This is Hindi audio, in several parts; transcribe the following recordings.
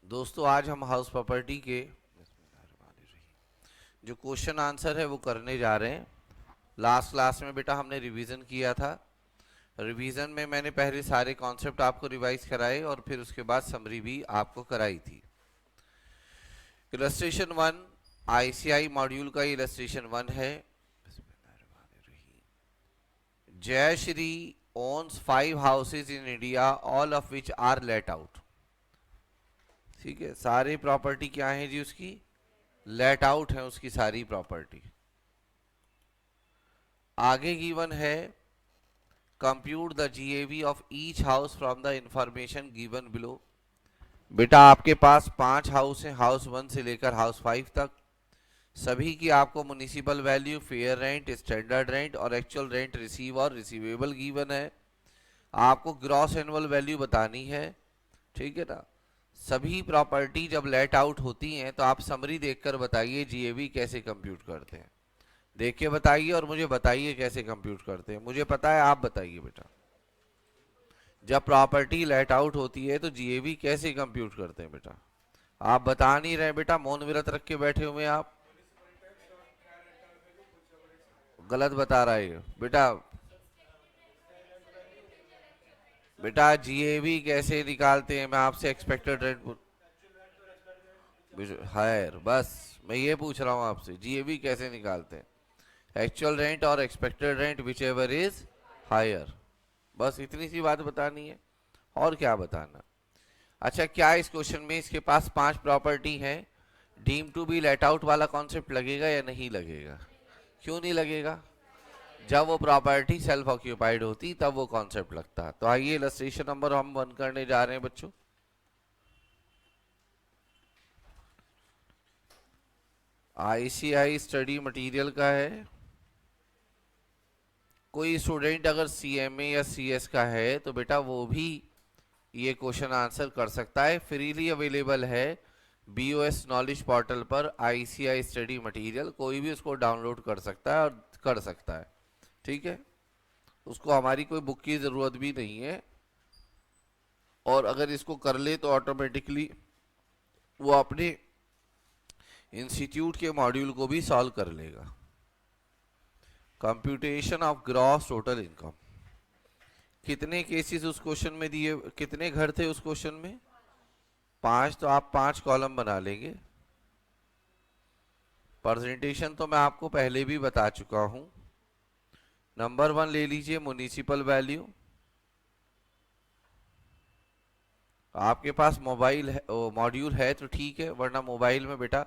दोस्तों आज हम हाउस प्रॉपर्टी के जो क्वेश्चन आंसर है वो करने जा रहे हैं। लास्ट क्लास में बेटा हमने रिवीजन किया था। रिवीजन में मैंने पहले सारे कॉन्सेप्ट आपको रिवाइज कराए और फिर उसके बाद समरी भी आपको कराई थी। इलस्ट्रेशन वन, आईसीआई मॉड्यूल का इलस्ट्रेशन वन है। जय Shri owns 5 houses in India, all of which are let out। ठीक है, सारी प्रॉपर्टी क्या है जी उसकी? लेट आउट है उसकी सारी प्रॉपर्टी। आगे गिवन है compute the GAV of each house from the information given below. बेटा आपके पास 5 हाउस हैं, हाउस 1 से लेकर हाउस 5 तक। सभी की आपको municipal value, fair rent, standard rent और एक्चुअल रेंट रिसीव और रिसीवेबल गिवन है। आपको ग्रॉस एनुअल वैल्यू बतानी है। ठीक है ना। सभी प्रॉपर्टी जब लेट आउट होती हैं तो आप समरी देखकर बताइए जीएवी कैसे कंप्यूट करते हैं। देख के बताइए और मुझे बताइए कैसे कंप्यूट करते हैं। मुझे पता है, आप बताइए बेटा। जब प्रॉपर्टी लेट आउट होती है तो जीएवी कैसे कंप्यूट करते हैं बेटा? आप बता नहीं रहे बेटा, मौन व्रत रख के बैठे हुए हैं आप। गलत बता रहे हो बेटा। बेटा जीएवी कैसे निकालते हैं? मैं आपसे एक्सपेक्टेड रेंट हायर, बस मैं ये पूछ रहा हूँ आपसे, जीएवी कैसे निकालते हैं? एक्चुअल रेंट और expected rent whichever is higher. बस इतनी सी बात बतानी है, और क्या बताना। अच्छा, क्या इस क्वेश्चन में इसके पास 5 प्रॉपर्टी हैं? Deem to be let out वाला कॉन्सेप्ट लगेगा या नहीं लगेगा? क्यों नहीं लगेगा? जब वो प्रॉपर्टी सेल्फ ऑक्यूपाइड होती तब वो कॉन्सेप्ट लगता है। तो आइए इलस्ट्रेशन नंबर हम 1 करने जा रहे हैं बच्चों। आईसीआई स्टडी मटेरियल का है। कोई स्टूडेंट अगर सीएमए या सीएस का है तो बेटा वो भी ये क्वेश्चन आंसर कर सकता है। फ्रीली अवेलेबल है बीओएस नॉलेज पोर्टल पर आईसीआई स्टडी मटेरियल। कोई भी उसको डाउनलोड कर सकता है और कर सकता है। ठीक है, उसको हमारी कोई बुक की ज़रूरत भी नहीं है। और अगर इसको कर ले तो ऑटोमेटिकली वो अपने इंस्टीट्यूट के मॉड्यूल को भी सॉल्व कर लेगा। Computation of gross total income. कितने केसेस उस क्वेश्चन में दिए, कितने घर थे उस क्वेश्चन में? 5। तो आप 5 कॉलम बना लेंगे। प्रेजेंटेशन तो मैं आपको पहले भी बता चुका हूं। नंबर 1 ले लीजिए, म्युनिसिपल वैल्यू। आपके पास मोबाइल है, मॉड्यूल है तो ठीक है, वरना मोबाइल में बेटा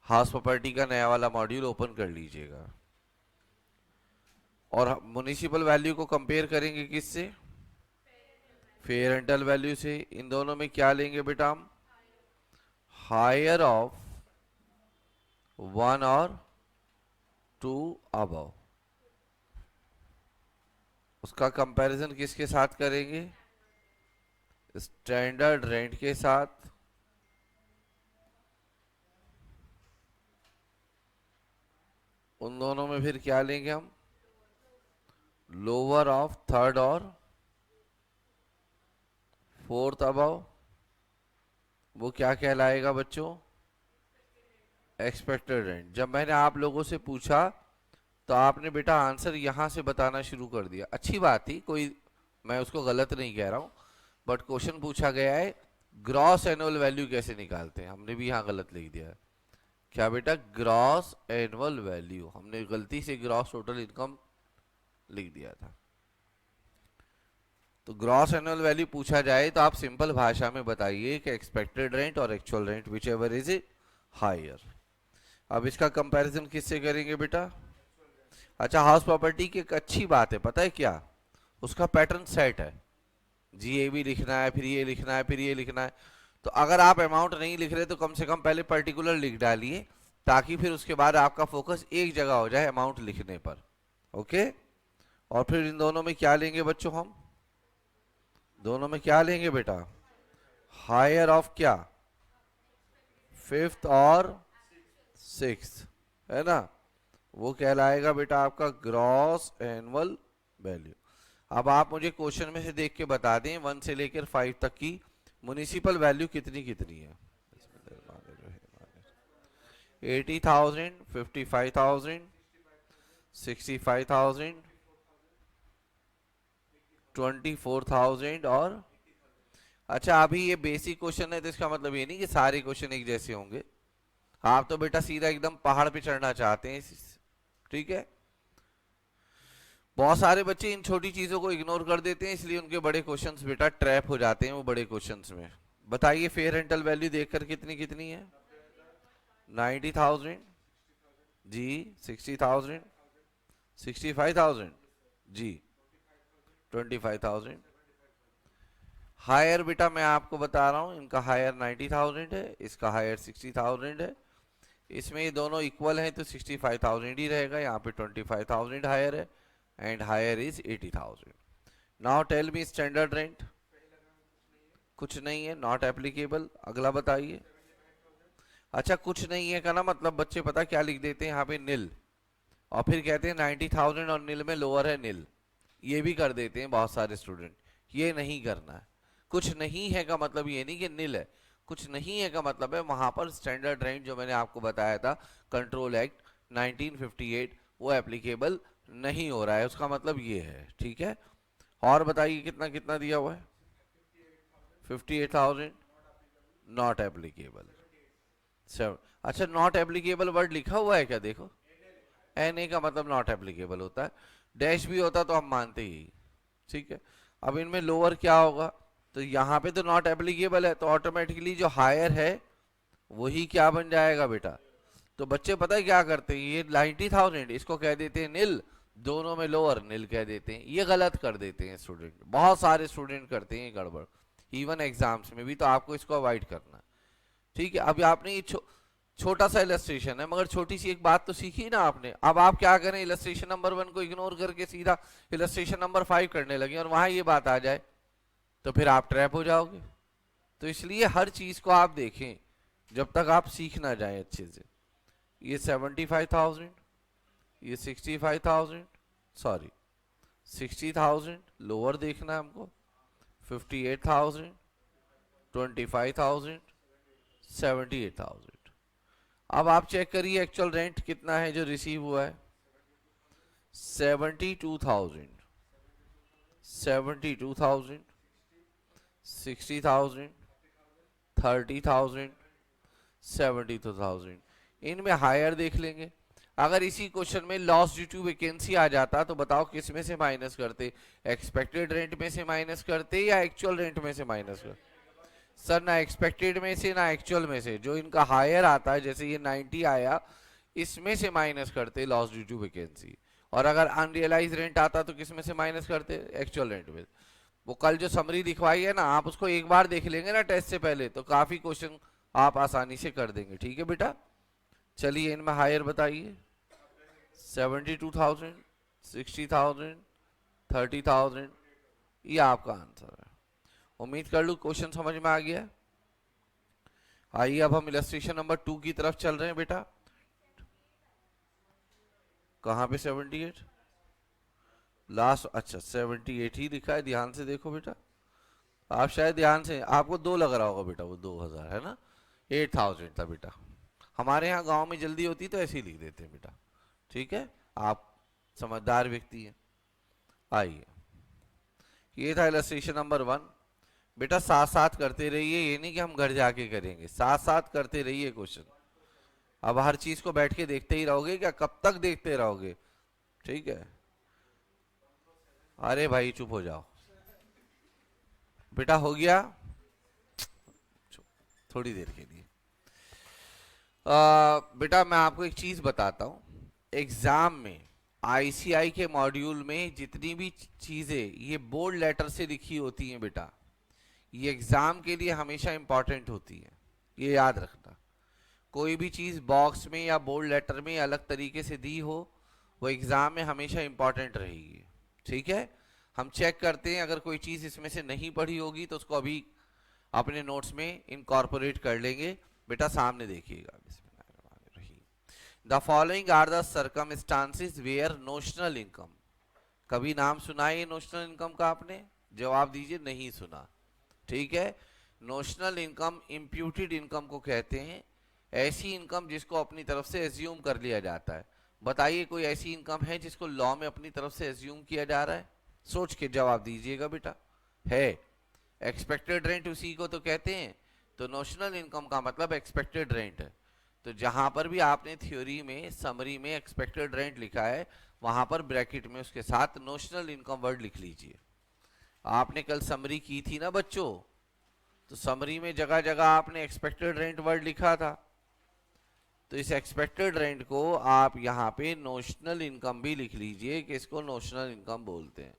हाउस प्रॉपर्टी का नया वाला मॉड्यूल ओपन कर लीजिएगा। और म्युनिसिपल वैल्यू को कंपेयर करेंगे किससे? फेयर रेंटल वैल्यू से। इन दोनों में क्या लेंगे बेटा हम? हायर ऑफ 1 और 2 अबव। उसका कंपैरिजन किसके साथ करेंगे? स्टैंडर्ड रेंट के साथ। उन दोनों में फिर क्या लेंगे हम? लोअर ऑफ 3rd और 4th अबव। वो क्या कहलाएगा बच्चों? Expected rent. जब मैंने आप लोगों से पूछा तो आपने बेटा आंसर यहां से बताना शुरू कर दिया। अच्छी बात थी, कोई मैं उसको गलत नहीं कह रहा हूं, बट क्वेश्चन पूछा गया है ग्रॉस एनुअल वैल्यू कैसे निकालते हैं, हमने भी यहां गलत लिख दिया है। क्या बेटा? Gross annual value. हमने गलती से ग्रॉस टोटल इनकम लिख दिया था। तो ग्रॉस एनुअल वैल्यू पूछा जाए तो आप सिंपल भाषा में बताइए कि एक्सपेक्टेड रेंट और actual rent whichever is higher. अब इसका कंपैरिजन किससे करेंगे बेटा? अच्छा, हाउस प्रॉपर्टी की एक अच्छी बात है, पता है क्या? उसका पैटर्न सेट है। जीएबी लिखना है, फिर ये लिखना है, फिर ये लिखना है। तो अगर आप अमाउंट नहीं लिख रहे तो कम से कम पहले पर्टिकुलर लिख डालिए, ताकि फिर उसके बाद आपका फोकस एक जगह हो जाए अमाउंट लिखने पर। ओके। और फिर इन दोनों में क्या लेंगे बच्चों हम? दोनों में क्या लेंगे बेटा? हायर ऑफ क्या? 5th और 6th, है ना। वो कहलाएगा बेटा आपका ग्रॉस एनुअल वैल्यू। अब आप मुझे क्वेश्चन में से देख के बता दें 1 से लेकर 5 तक की म्युनिसिपल वैल्यू कितनी कितनी है। 80,000, 55,000, 65,000, 24,000 और अच्छा अभी ये बेसिक क्वेश्चन है तो इसका मतलब ये नहीं कि सारे क्वेश्चन एक जैसे होंगे। आप तो बेटा सीधा एकदम पहाड़ पे चढ़ना चाहते हैं, ठीक है। बहुत सारे बच्चे इन छोटी चीजों को इग्नोर कर देते हैं, इसलिए उनके बड़े क्वेश्चंस बेटा ट्रैप हो जाते हैं वो बड़े क्वेश्चंस में। बताइए फेयर रेंटल वैल्यू देखकर कितनी कितनी है? 90,000 जी, 60,000, 65,000 जी, 25,000। हायर बेटा मैं आपको बता रहा हूं, इनका हायर 90,000 है, इसका हायर 60,000 है। इसमें ये दोनों इक्वल हैं तो 65,000 ही रहेगा, यहाँ पे 25,000 हायर है and higher is 80,000। Now tell me standard rent. कुछ नहीं है, नॉट एप्लीकेबल। अगला बताइए। अच्छा कुछ नहीं है का ना मतलब बच्चे पता क्या लिख देते हैं यहाँ पे नील, और फिर कहते हैं 90,000 और नील में लोअर है नील, ये भी कर देते हैं बहुत सारे स्टूडेंट। ये नहीं करना है। कुछ नहीं है का मतलब ये नहीं कि नील है, कुछ नहीं है का मतलब है वहां पर स्टैंडर्ड रेंट जो मैंने आपको बताया था कंट्रोल एक्ट 1958 वो एप्लीकेबल नहीं हो रहा है, उसका मतलब ये है, ठीक है। और बताइए कितना कितना दिया हुआ है? 58,000 नॉट एप्लीकेबल। अच्छा नॉट एप्लीकेबल वर्ड लिखा हुआ है क्या? देखो एन ए का मतलब नॉट एप्लीकेबल होता है, डैश भी होता तो हम मानते ही, ठीक है। अब इनमें लोअर क्या होगा? तो यहाँ पे तो नॉट एप्लीकेबल है तो ऑटोमेटिकली जो हायर है वही क्या बन जाएगा बेटा? तो बच्चे पता है क्या करते हैं, ये 90,000 इसको कह देते हैं नील, दोनों में लोअर नील कह देते हैं, ये गलत कर देते हैं स्टूडेंट, बहुत सारे स्टूडेंट करते हैं गड़बड़। इवन एग्जाम्स में भी तो आपको इसको अवॉइड करना, ठीक है। अभी आपने ये छोटा सा इलस्ट्रेशन है मगर छोटी सी एक बात तो सीखी ना आपने। अब आप क्या करें, इलस्ट्रेशन नंबर 1 को इग्नोर करके सीधा इलस्ट्रेशन नंबर 5 करने लगे और वहां ये बात आ जाए तो फिर आप ट्रैप हो जाओगे। तो इसलिए हर चीज को आप देखें जब तक आप सीख ना जाए अच्छे से। ये 75,000, ये 65,000, सॉरी 60,000 लोअर देखना है हमको, 58,000, 25,000, 78,000। अब आप चेक करिए एक्चुअल रेंट कितना है जो रिसीव हुआ है? 72,000, 72,000, 60,000, 30,000, 72,000। इनमें हायर देख लेंगे। अगर इसी क्वेश्चन में लॉस ड्यू टू वैकेंसी आ जाता तो बताओ किस में से माइनस करते? एक्सपेक्टेड रेंट में से माइनस करते या एक्चुअल रेंट में से माइनस करते? सर ना एक्सपेक्टेड में से ना एक्चुअल में से, जो इनका हायर आता है जैसे ये 90 आया इसमें से माइनस करते लॉस ड्यू टू वैकेंसी। और अगर अनरियलाइज रेंट आता तो किस में से माइनस करते? एक्चुअल रेंट में। वो कल जो समरी दिखवाई है ना आप उसको एक बार देख लेंगे ना टेस्ट से पहले तो काफी क्वेश्चन आप आसानी से कर देंगे, ठीक है बेटा। चलिए इनमें हायर बताइए। 72,000, 60,000, 30,000, ये आपका आंसर है। उम्मीद कर लूं क्वेश्चन समझ में आ गया। आइए अब हम इलस्ट्रेशन नंबर 2 की तरफ चल रहे हैं बेटा। कहां पे 78? लास्ट, अच्छा 78 ही दिखा है, ध्यान से देखो बेटा। आप शायद ध्यान से, आपको 2 लग रहा होगा बेटा, वो 2,000 है ना, 8,000 था बेटा। हमारे यहाँ गांव में जल्दी होती तो ऐसे ही लिख देते हैं बेटा, ठीक है। आप समझदार व्यक्ति हैं। आइए ये था इलस्ट्रेशन नंबर 1। बेटा साथ साथ करते रहिए, ये नहीं कि हम घर जाके करेंगे, साथ साथ करते रहिए क्वेश्चन। अब हर चीज को बैठ के देखते ही रहोगे क्या? कब तक देखते रहोगे? ठीक है। अरे भाई चुप हो जाओ बेटा, हो गया थोड़ी देर के लिए। बेटा मैं आपको एक चीज बताता हूं, एग्जाम में आईसीआई के मॉड्यूल में जितनी भी चीजें ये बोल्ड लेटर से लिखी होती हैं बेटा, ये एग्जाम के लिए हमेशा इंपॉर्टेंट होती है, ये याद रखना। कोई भी चीज बॉक्स में या बोल्ड लेटर में अलग तरीके से दी हो वो एग्जाम में हमेशा इंपॉर्टेंट रहेगी, ठीक है। हम चेक करते हैं अगर कोई चीज इसमें से नहीं पढ़ी होगी तो उसको अभी अपने नोट्स में इनकॉर्पोरेट कर लेंगे। बेटा सामने देखिएगा। The following are the circumstances where notional income, कभी नाम सुना है नोशनल इनकम का आपने? जवाब दीजिए नहीं सुना, ठीक है। नोशनल इनकम इम्प्यूटेड इनकम को कहते हैं, ऐसी इनकम जिसको अपनी तरफ से एज्यूम कर लिया जाता है। बताइए कोई ऐसी इनकम है जिसको लॉ में अपनी तरफ से एज्यूम किया जा रहा है? सोच के जवाब दीजिएगा बेटा। है। एक्सपेक्टेड रेंट उसी को तो कहते हैं। तो नोशनल इनकम का मतलब एक्सपेक्टेड रेंट है। तो जहां पर भी आपने थ्योरी में समरी में एक्सपेक्टेड रेंट लिखा है, वहां पर ब्रैकेट में उसके साथ नोशनल इनकम वर्ड लिख लीजिए। आपने कल समरी की थी ना बच्चों, तो समरी में जगह जगह आपने एक्सपेक्टेड रेंट वर्ड लिखा था। तो इस एक्सपेक्टेड रेंट को आप यहाँ पे नोशनल इनकम भी लिख लीजिए कि इसको नोशनल इनकम बोलते हैं।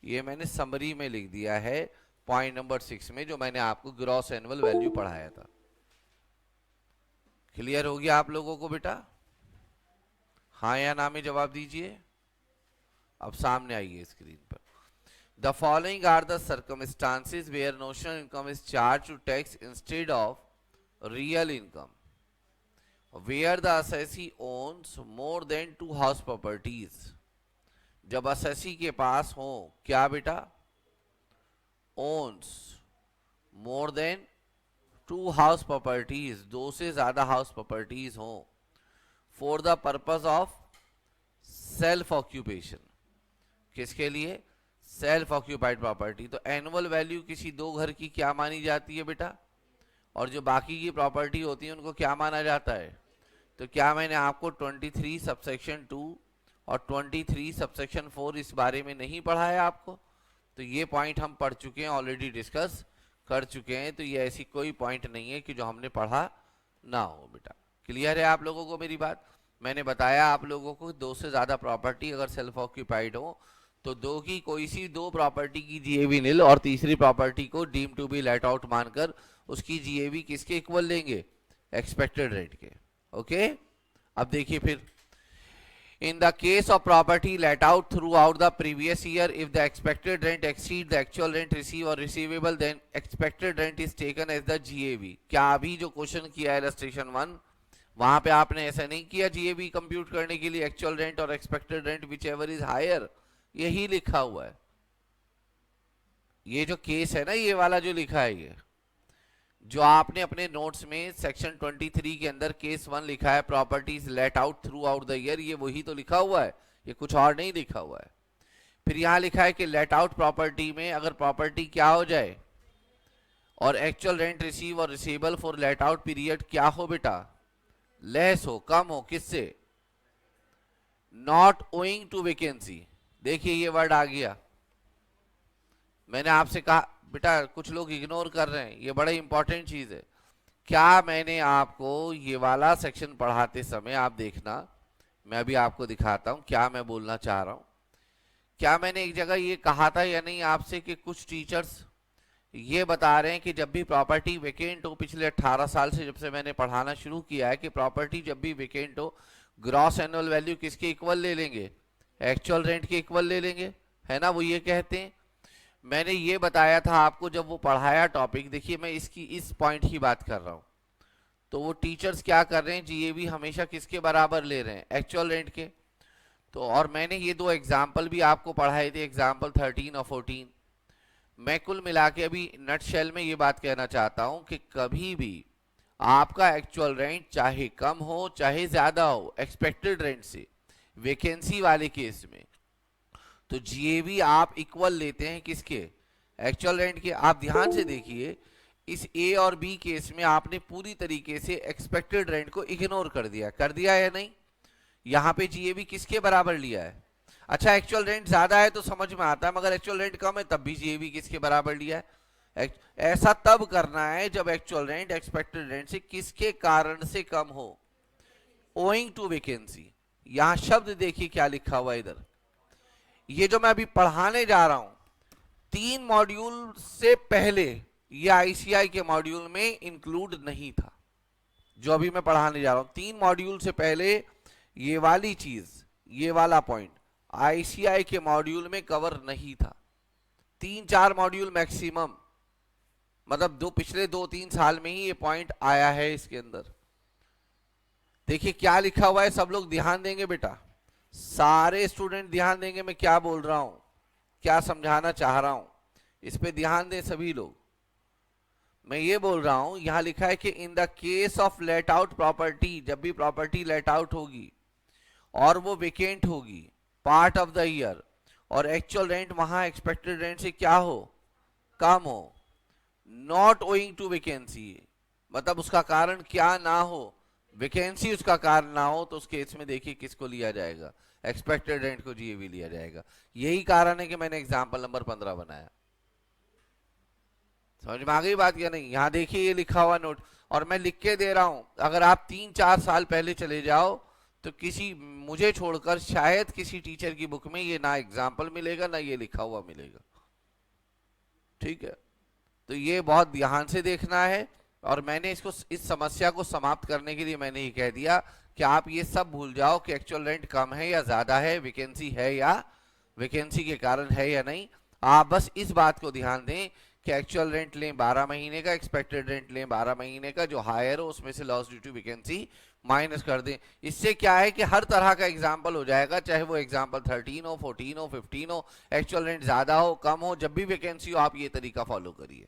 ये मैंने समरी में लिख दिया है पॉइंट नंबर 6 में, जो मैंने आपको ग्रॉस एनुअल वैल्यू पढ़ाया था। क्लियर हो गया आप लोगों को बेटा? हाँ या ना में जवाब दीजिए। अब सामने आइए स्क्रीन पर। The following are the circumstances where notional income is charge to tax instead of real income, where the assessee owns more than 2 house properties। जब assessee के पास हो क्या बेटा? owns more than 2 house properties, 2 से ज्यादा house properties हो, for the purpose of self occupation। किसके लिए? Self occupied property. तो एनुअल वैल्यू किसी दो घर की क्या मानी जाती है बेटा? और जो बाकी की प्रॉपर्टी होती है उनको क्या माना जाता है? तो क्या मैंने आपको 23 सबसेक्शन 2 और 23 सबसेक्शन 4 इस बारे में नहीं पढ़ाया आपको? तो ये पॉइंट हम पढ़ चुके हैं, ऑलरेडी डिस्कस कर चुके हैं। तो ये ऐसी कोई पॉइंट नहीं है कि जो हमने पढ़ा ना हो बेटा। क्लियर है आप लोगों को मेरी बात? मैंने बताया आप लोगों को 2 से ज्यादा प्रॉपर्टी अगर सेल्फ ऑक्यूपाइड हो तो 2 की कोई सी 2 प्रॉपर्टी की जीएबी निल और तीसरी प्रॉपर्टी को deem to be let out मानकर उसकी जीएबी किसके इक्वल लेंगे? एक्सपेक्टेड रेट के। ओके अब देखिए फिर, in the case of property let out throughout the previous year, if the expected rent exceed the actual rent received or receivable, then expected rent is taken as the GAV। क्या अभी जो क्वेश्चन किया है illustration 1, वहां पे आपने ऐसा नहीं किया GAV कंप्यूट करने के लिए एक्चुअल रेंट और expected rent whichever is higher, यही लिखा हुआ है। ये जो केस है ना, ये वाला जो लिखा है, ये जो आपने अपने नोट्स में सेक्शन 23 के अंदर केस 1 लिखा है, properties let out through out the year, ये वही तो लिखा हुआ है, ये कुछ और नहीं लिखा हुआ है। फिर यहां लिखा है कि लेट आउट प्रॉपर्टी में अगर प्रॉपर्टी क्या हो जाए और एक्चुअल रेंट रिसीव और receivable for let out period क्या हो बेटा? लेस हो, कम हो, किससे? Not owing to vacancy. देखिए ये वर्ड आ गया। मैंने आपसे कहा बेटा, कुछ लोग इग्नोर कर रहे हैं, ये बड़ा इंपॉर्टेंट चीज है। क्या मैंने आपको ये वाला सेक्शन पढ़ाते समय, आप देखना, मैं अभी आपको दिखाता हूं क्या मैं बोलना चाह रहा हूं। क्या मैंने एक जगह ये कहा था या नहीं आपसे कि कुछ टीचर्स ये बता रहे हैं कि जब भी प्रॉपर्टी वेकेंट हो, पिछले 18 साल से जब से मैंने पढ़ाना शुरू किया है, कि प्रॉपर्टी जब भी वेकेंट हो ग्रॉस एनुअल वैल्यू किसके इक्वल ले लेंगे? एक्चुअल रेंट के इक्वल ले लेंगे, है ना? वो ये कहते हैं। मैंने ये बताया था आपको जब वो पढ़ाया टॉपिक। देखिए मैं इस पॉइंट की बात कर रहा हूं। तो वो टीचर्स क्या कर रहे हैं, जीएबी हमेशा किसके बराबर ले रहे हैं? एक्चुअल रेंट के। तो और मैंने ये 2 एग्जाम्पल भी आपको पढ़ाए थे, एग्जाम्पल 13 और 14। मैं कुल मिला के अभी नट शेल में ये बात कहना चाहता हूं कि कभी भी आपका एक्चुअल रेंट चाहे कम हो चाहे ज्यादा हो एक्सपेक्टेड रेंट से, वैकेंसी वाले केस में, तो जीएबी आप इक्वल लेते हैं किसके? एक्चुअल रेंट के। आप ध्यान से देखिए, इस ए और बी केस में आपने पूरी तरीके से एक्सपेक्टेड रेंट को इग्नोर कर दिया या नहीं? यहां पे जीएबी किसके बराबर लिया है? अच्छा एक्चुअल रेंट ज्यादा है तो समझ में आता है, मगर एक्चुअल रेंट कम है तब भी जीएबी किसके बराबर लिया है? ऐसा तब करना है जब एक्चुअल रेंट एक्सपेक्टेड रेंट से किसके कारण से कम हो? Owing to vacancy. यहां शब्द देखिए क्या लिखा हुआ है इधर। ये जो मैं अभी पढ़ाने जा रहा हूं 3 मॉड्यूल से पहले ये आईसीआई के मॉड्यूल में इंक्लूड नहीं था। जो अभी मैं पढ़ाने जा रहा हूं 3 मॉड्यूल से पहले ये वाली चीज, ये वाला पॉइंट आईसीआई के मॉड्यूल में कवर नहीं था। 3-4 मॉड्यूल मैक्सिमम, मतलब पिछले 2-3 साल में ही ये पॉइंट आया है इसके अंदर। देखिए क्या लिखा हुआ है, सब लोग ध्यान देंगे बेटा, सारे स्टूडेंट ध्यान देंगे मैं क्या बोल रहा हूं, क्या समझाना चाह रहा हूं, इस पे ध्यान दें सभी लोग। मैं ये बोल रहा हूं, यहां लिखा है कि in the case of late out property, जब भी प्रॉपर्टी लेट आउट होगी और वो वेकेंट होगी पार्ट ऑफ द ईयर, और एक्चुअल रेंट वहां एक्सपेक्टेड रेंट से क्या हो, कम हो, नॉट ओइंग टू वैकेंसी, मतलब उसका कारण क्या ना हो, वैकेंसी उसका कारण ना हो, तो उस केस में देखिए किसको लिया जाएगा, एक्सपेक्टेड रेंट को जीएवी लिया जाएगा। यही कारण है कि मैंने एग्जाम्पल नंबर 15 बनाया। समझ में आ गई बात या नहीं? यहां देखिए ये लिखा हुआ नोट, और मैं लिख के दे रहा हूं। अगर आप 3-4 साल पहले चले जाओ तो किसी, मुझे छोड़कर शायद किसी टीचर की बुक में ये ना एग्जाम्पल मिलेगा ना ये लिखा हुआ मिलेगा। ठीक है, तो ये बहुत ध्यान से देखना है। और मैंने इसको, इस समस्या को समाप्त करने के लिए मैंने ये कह दिया कि आप ये सब भूल जाओ कि एक्चुअल रेंट कम है या ज्यादा है, वैकेंसी है या वैकेंसी के कारण है या नहीं। आप बस इस बात को ध्यान दें कि एक्चुअल रेंट लें 12 महीने का, एक्सपेक्टेड रेंट लें 12 महीने का, जो हायर हो उसमें से loss due to vacancy minus कर दें। इससे क्या है कि हर तरह का एग्जाम्पल हो जाएगा, चाहे वो एग्जाम्पल 13 हो, 14 हो, 15 हो, एक्चुअल रेंट ज्यादा हो कम हो, जब भी वैकेंसी हो आप ये तरीका फॉलो करिए।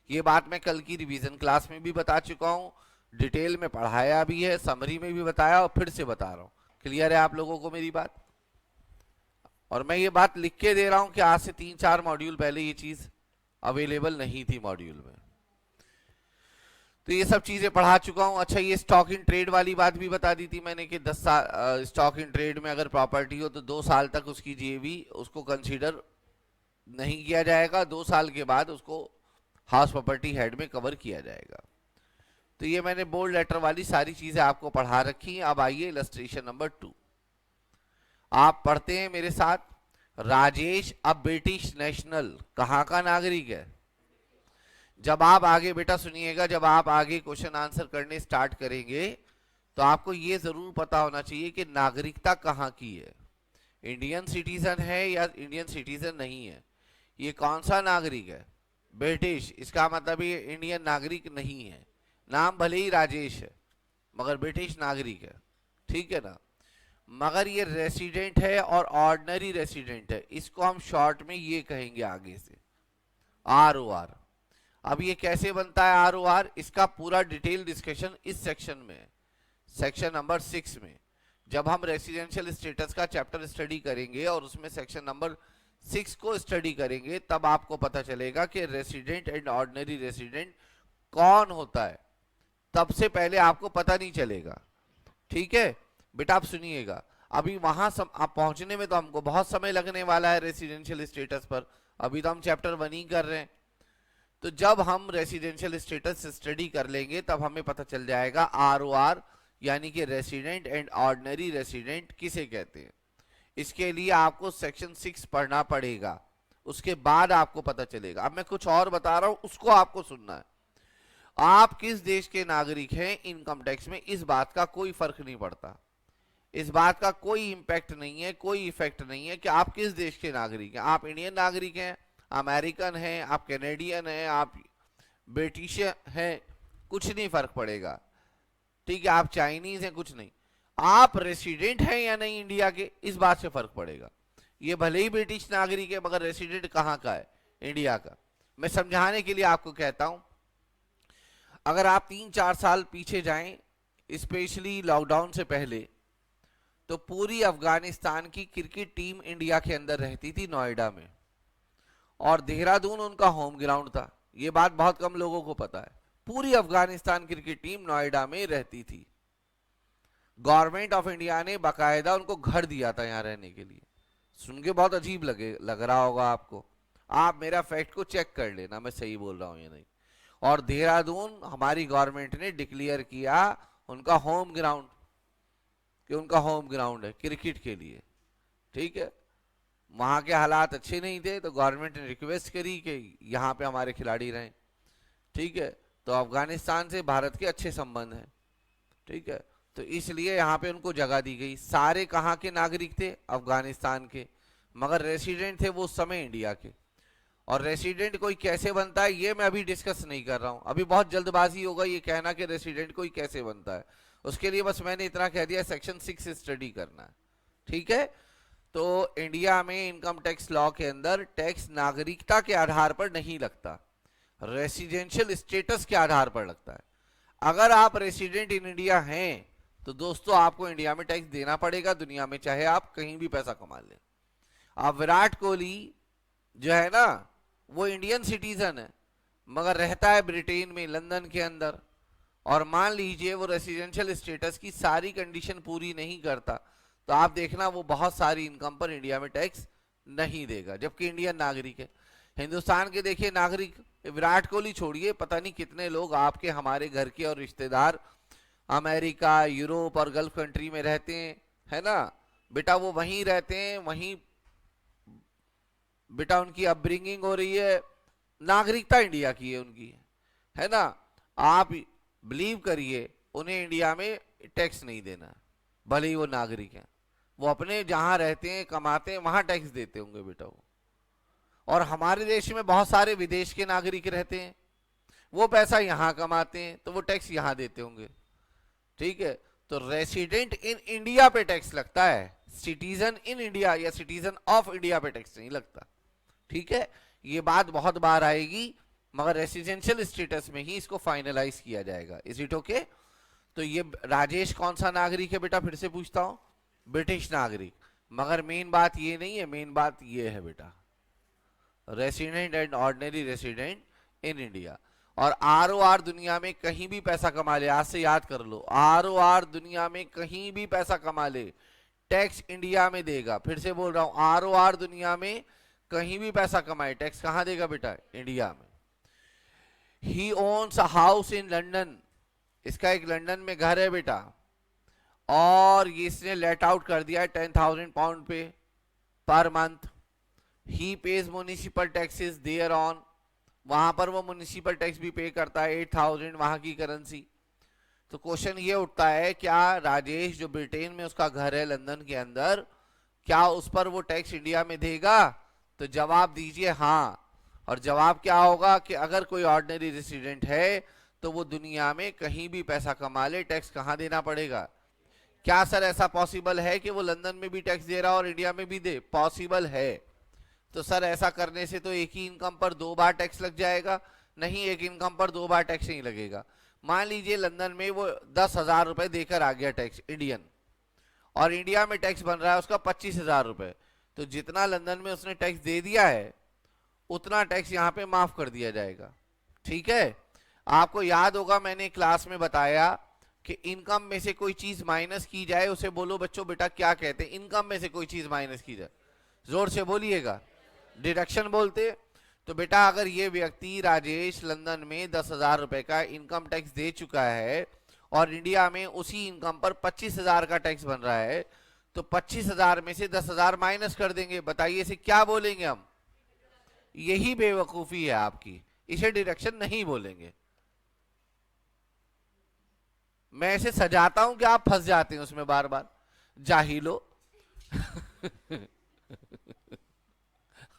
ये बात मैं कल की रिवीजन क्लास में भी बता चुका हूँ, डिटेल में पढ़ाया भी है, समरी में भी बताया और फिर से बता रहा हूँ। क्लियर है आप लोगों को मेरी बात? और मैं ये बात लिख के दे रहा हूं कि आज से 3-4 मॉड्यूल पहले ये चीज अवेलेबल नहीं थी मॉड्यूल में, तो ये सब चीजें पढ़ा चुका हूं। अच्छा, ये स्टॉक इन ट्रेड वाली बात भी बता दी थी मैंने कि 10 साल स्टॉक इन ट्रेड में अगर प्रॉपर्टी हो तो 2 साल तक उसकी जीएवी उसको कंसीडर नहीं किया जाएगा, 2 साल के बाद उसको हाउस प्रॉपर्टी हेड में कवर किया जाएगा। तो ये मैंने बोल्ड लेटर वाली सारी चीजें आपको पढ़ा रखी हैं। अब आइए इलस्ट्रेशन नंबर 2, आप पढ़ते हैं मेरे साथ। राजेश अब ब्रिटिश नेशनल कहां का नागरिक है? जब आप आगे बेटा सुनिएगा, जब आप आगे क्वेश्चन आंसर करने स्टार्ट करेंगे तो आपको यह जरूर पता होना चाहिए कि नागरिकता कहां की है, इंडियन सिटीजन है या इंडियन सिटीजन नहीं है। ये कौन सा नागरिक है? ब्रिटिश। इसका मतलब ये इंडियन नागरिक नहीं है, नाम भले ही राजेश है मगर ब्रिटिश नागरिक है। ठीक है ना? मगर ये रेसिडेंट है और ऑर्डिनरी रेसिडेंट है, इसको हम शॉर्ट में ये कहेंगे आगे से ROR। अब ये कैसे बनता है ROR, इसका पूरा डिटेल डिस्कशन इस सेक्शन में है, सेक्शन नंबर 6 में। जब हम रेसिडेंशियल स्टेटस का चैप्टर स्टडी करेंगे और उसमें सेक्शन नंबर 6 को स्टडी करेंगे तब आपको पता चलेगा कि रेसिडेंट एंड ऑर्डिनरी रेसिडेंट कौन होता है। तब से पहले आपको पता नहीं चलेगा। ठीक है बेटा, आप सुनिएगा, अभी वहां आप पहुंचने में तो हमको बहुत समय लगने वाला है रेसिडेंशियल स्टेटस पर, अभी तो हम चैप्टर 1 ही कर रहे हैं। तो जब हम रेसिडेंशियल स्टेटस स्टडी कर लेंगे तब हमें पता चल जाएगा ROR यानी कि रेसिडेंट एंड ऑर्डिनरी रेसिडेंट किसे कहते हैं। इसके लिए आपको सेक्शन 6 पढ़ना पड़ेगा, उसके बाद आपको पता चलेगा। अब मैं कुछ और बता रहा हूं, उसको आपको सुनना है। आप किस देश के नागरिक हैं इनकम टैक्स में इस बात का कोई फर्क नहीं पड़ता, इस बात का कोई इंपैक्ट नहीं है, कोई इफेक्ट नहीं है कि आप किस देश के नागरिक हैं। आप इंडियन नागरिक हैं, अमेरिकन हैं, आप कैनेडियन हैं, आप ब्रिटिश हैं, कुछ नहीं फर्क पड़ेगा। ठीक है, आप चाइनीज हैं, कुछ नहीं। आप रेसिडेंट हैं या नहीं इंडिया के, इस बात से फर्क पड़ेगा। ये भले ही ब्रिटिश नागरिक है मगर रेसिडेंट कहां का है? इंडिया का। मैं समझाने के लिए आपको कहता हूं, अगर आप 3-4 साल पीछे जाएं, स्पेशली लॉकडाउन से पहले, तो पूरी अफगानिस्तान की क्रिकेट टीम इंडिया के अंदर रहती थी नोएडा में, और देहरादून उनका होम ग्राउंड था। ये बात बहुत कम लोगों को पता है। पूरी अफगानिस्तान क्रिकेट टीम नोएडा में रहती थी। गवर्नमेंट ऑफ इंडिया ने बाकायदा उनको घर दिया था यहाँ रहने के लिए। सुन के बहुत अजीब लग रहा होगा आपको, आप मेरा फैक्ट को चेक कर लेना, मैं सही बोल रहा हूँ या नहीं। और देहरादून हमारी गवर्नमेंट ने डिक्लेयर किया उनका होम ग्राउंड, कि उनका होम ग्राउंड है क्रिकेट के लिए। ठीक है, वहां के हालात अच्छे नहीं थे तो गवर्नमेंट ने रिक्वेस्ट करी कि यहाँ पे हमारे खिलाड़ी रहें। ठीक है, तो अफगानिस्तान से भारत के अच्छे संबंध हैं। ठीक है, तो इसलिए यहाँ पे उनको जगह दी गई। सारे कहाँ के नागरिक थे? अफगानिस्तान के, मगर रेसिडेंट थे वो उस समय इंडिया के। और रेसिडेंट कोई कैसे बनता है ये मैं अभी डिस्कस नहीं कर रहा हूँ, अभी बहुत जल्दबाजी होगा ये कहना कि रेसिडेंट कोई कैसे बनता है। उसके लिए बस मैंने इतना कह दिया, सेक्शन 6 स्टडी करना है। ठीक है, तो इंडिया में इनकम टैक्स लॉ के अंदर टैक्स नागरिकता के आधार पर नहीं लगता, रेसिडेंशियल स्टेटस के आधार पर लगता है। अगर आप रेसिडेंट इन इंडिया हैं तो दोस्तों आपको इंडिया में टैक्स देना पड़ेगा, दुनिया में चाहे आप कहीं भी पैसा कमा लें। आप विराट कोहली जो है ना वो इंडियन सिटीजन है मगर रहता है ब्रिटेन में, लंदन के अंदर, और मान लीजिए वो रेसिडेंशियल स्टेटस की सारी कंडीशन पूरी नहीं करता तो आप देखना वो बहुत सारी इनकम पर इंडिया में टैक्स नहीं देगा, जबकि इंडियन नागरिक है। हिंदुस्तान के देखिए नागरिक, विराट कोहली छोड़िए, पता नहीं कितने लोग आपके हमारे घर के और रिश्तेदार अमेरिका, यूरोप और गल्फ कंट्री में रहते हैं, है ना बेटा, वो वहीं रहते हैं, वहीं बेटा उनकी अपब्रिंगिंग हो रही है, नागरिकता इंडिया की है उनकी, है ना। आप बिलीव करिए उन्हें इंडिया में टैक्स नहीं देना, भले ही वो नागरिक हैं, वो अपने जहां रहते हैं कमाते हैं वहां टैक्स देते होंगे बेटा वो। और हमारे देश में बहुत सारे विदेश के नागरिक रहते हैं, वो पैसा यहां कमाते हैं तो वो टैक्स यहां देते होंगे, ठीक है। तो रेसिडेंट इन इंडिया पे टैक्स लगता है, सिटीजन इन इंडिया या सिटीजन ऑफ इंडिया पे टैक्स नहीं लगता, ठीक है। ये बात बहुत बार आएगी मगर रेसिडेंशियल स्टेटस में ही इसको फाइनलाइज किया जाएगा। Is it okay? तो ये राजेश कौन सा नागरिक है बेटा, फिर से पूछता हूं, ब्रिटिश नागरिक, मगर मेन बात ये नहीं है, मेन बात ये है बेटा resident and ordinary resident in India. और आरओआर दुनिया में कहीं भी पैसा कमा ले, आज से याद कर लो, आरओआर दुनिया में कहीं भी पैसा कमा ले टैक्स इंडिया में देगा। फिर से बोल रहा हूं, आरओआर दुनिया में कहीं भी पैसा कमाए टैक्स कहां देगा बेटा, इंडिया में। He owns a house in London, इसका एक लंदन में घर है बेटा, और ये इसने लेट आउट कर दिया है 10,000 pound pay per month. He pays municipal taxes thereon, वहां पर वो म्युनिसिपल टैक्स भी पे करता है 8,000 वहां की करेंसी। तो क्वेश्चन ये उठता है, क्या राजेश जो ब्रिटेन में उसका घर है लंदन के अंदर, क्या उस पर वो टैक्स इंडिया में देगा? तो जवाब दीजिए हाँ। और जवाब क्या होगा कि अगर कोई ऑर्डिनरी रेसिडेंट है तो वो दुनिया में कहीं भी पैसा कमा ले टैक्स कहां देना पड़ेगा। क्या सर ऐसा पॉसिबल है कि वो लंदन में भी टैक्स दे रहा और इंडिया में भी दे? पॉसिबल है। तो सर ऐसा करने से तो एक ही इनकम पर दो बार टैक्स लग जाएगा? नहीं, एक इनकम पर दो बार टैक्स नहीं लगेगा। मान लीजिए लंदन में वो 10,000 रुपए देकर आ गया टैक्स इंडियन, और इंडिया में टैक्स बन रहा है उसका 25,000 रुपए, तो जितना लंदन में उसने टैक्स दे दिया है उतना टैक्स यहाँ पे माफ कर दिया जाएगा, ठीक है। आपको याद होगा मैंने क्लास में बताया कि इनकम में से कोई चीज माइनस की जाए उसे बोलो बच्चों बेटा क्या कहते हैं, इनकम में से कोई चीज माइनस की जाए, जोर से बोलिएगा, डिडक्शन बोलते। तो बेटा अगर ये व्यक्ति राजेश लंदन में 10,000 रुपए का इनकम टैक्स दे चुका है और इंडिया में उसी इनकम पर 25,000 का टैक्स बन रहा है, तो 25,000 में से 10,000 माइनस कर देंगे। बताइए इसे क्या बोलेंगे हम? यही बेवकूफी है आपकी, इसे डिडक्शन नहीं बोलेंगे। मैं इसे सजाता हूं कि आप फंस जाते हैं उसमें बार बार, जाहिलो।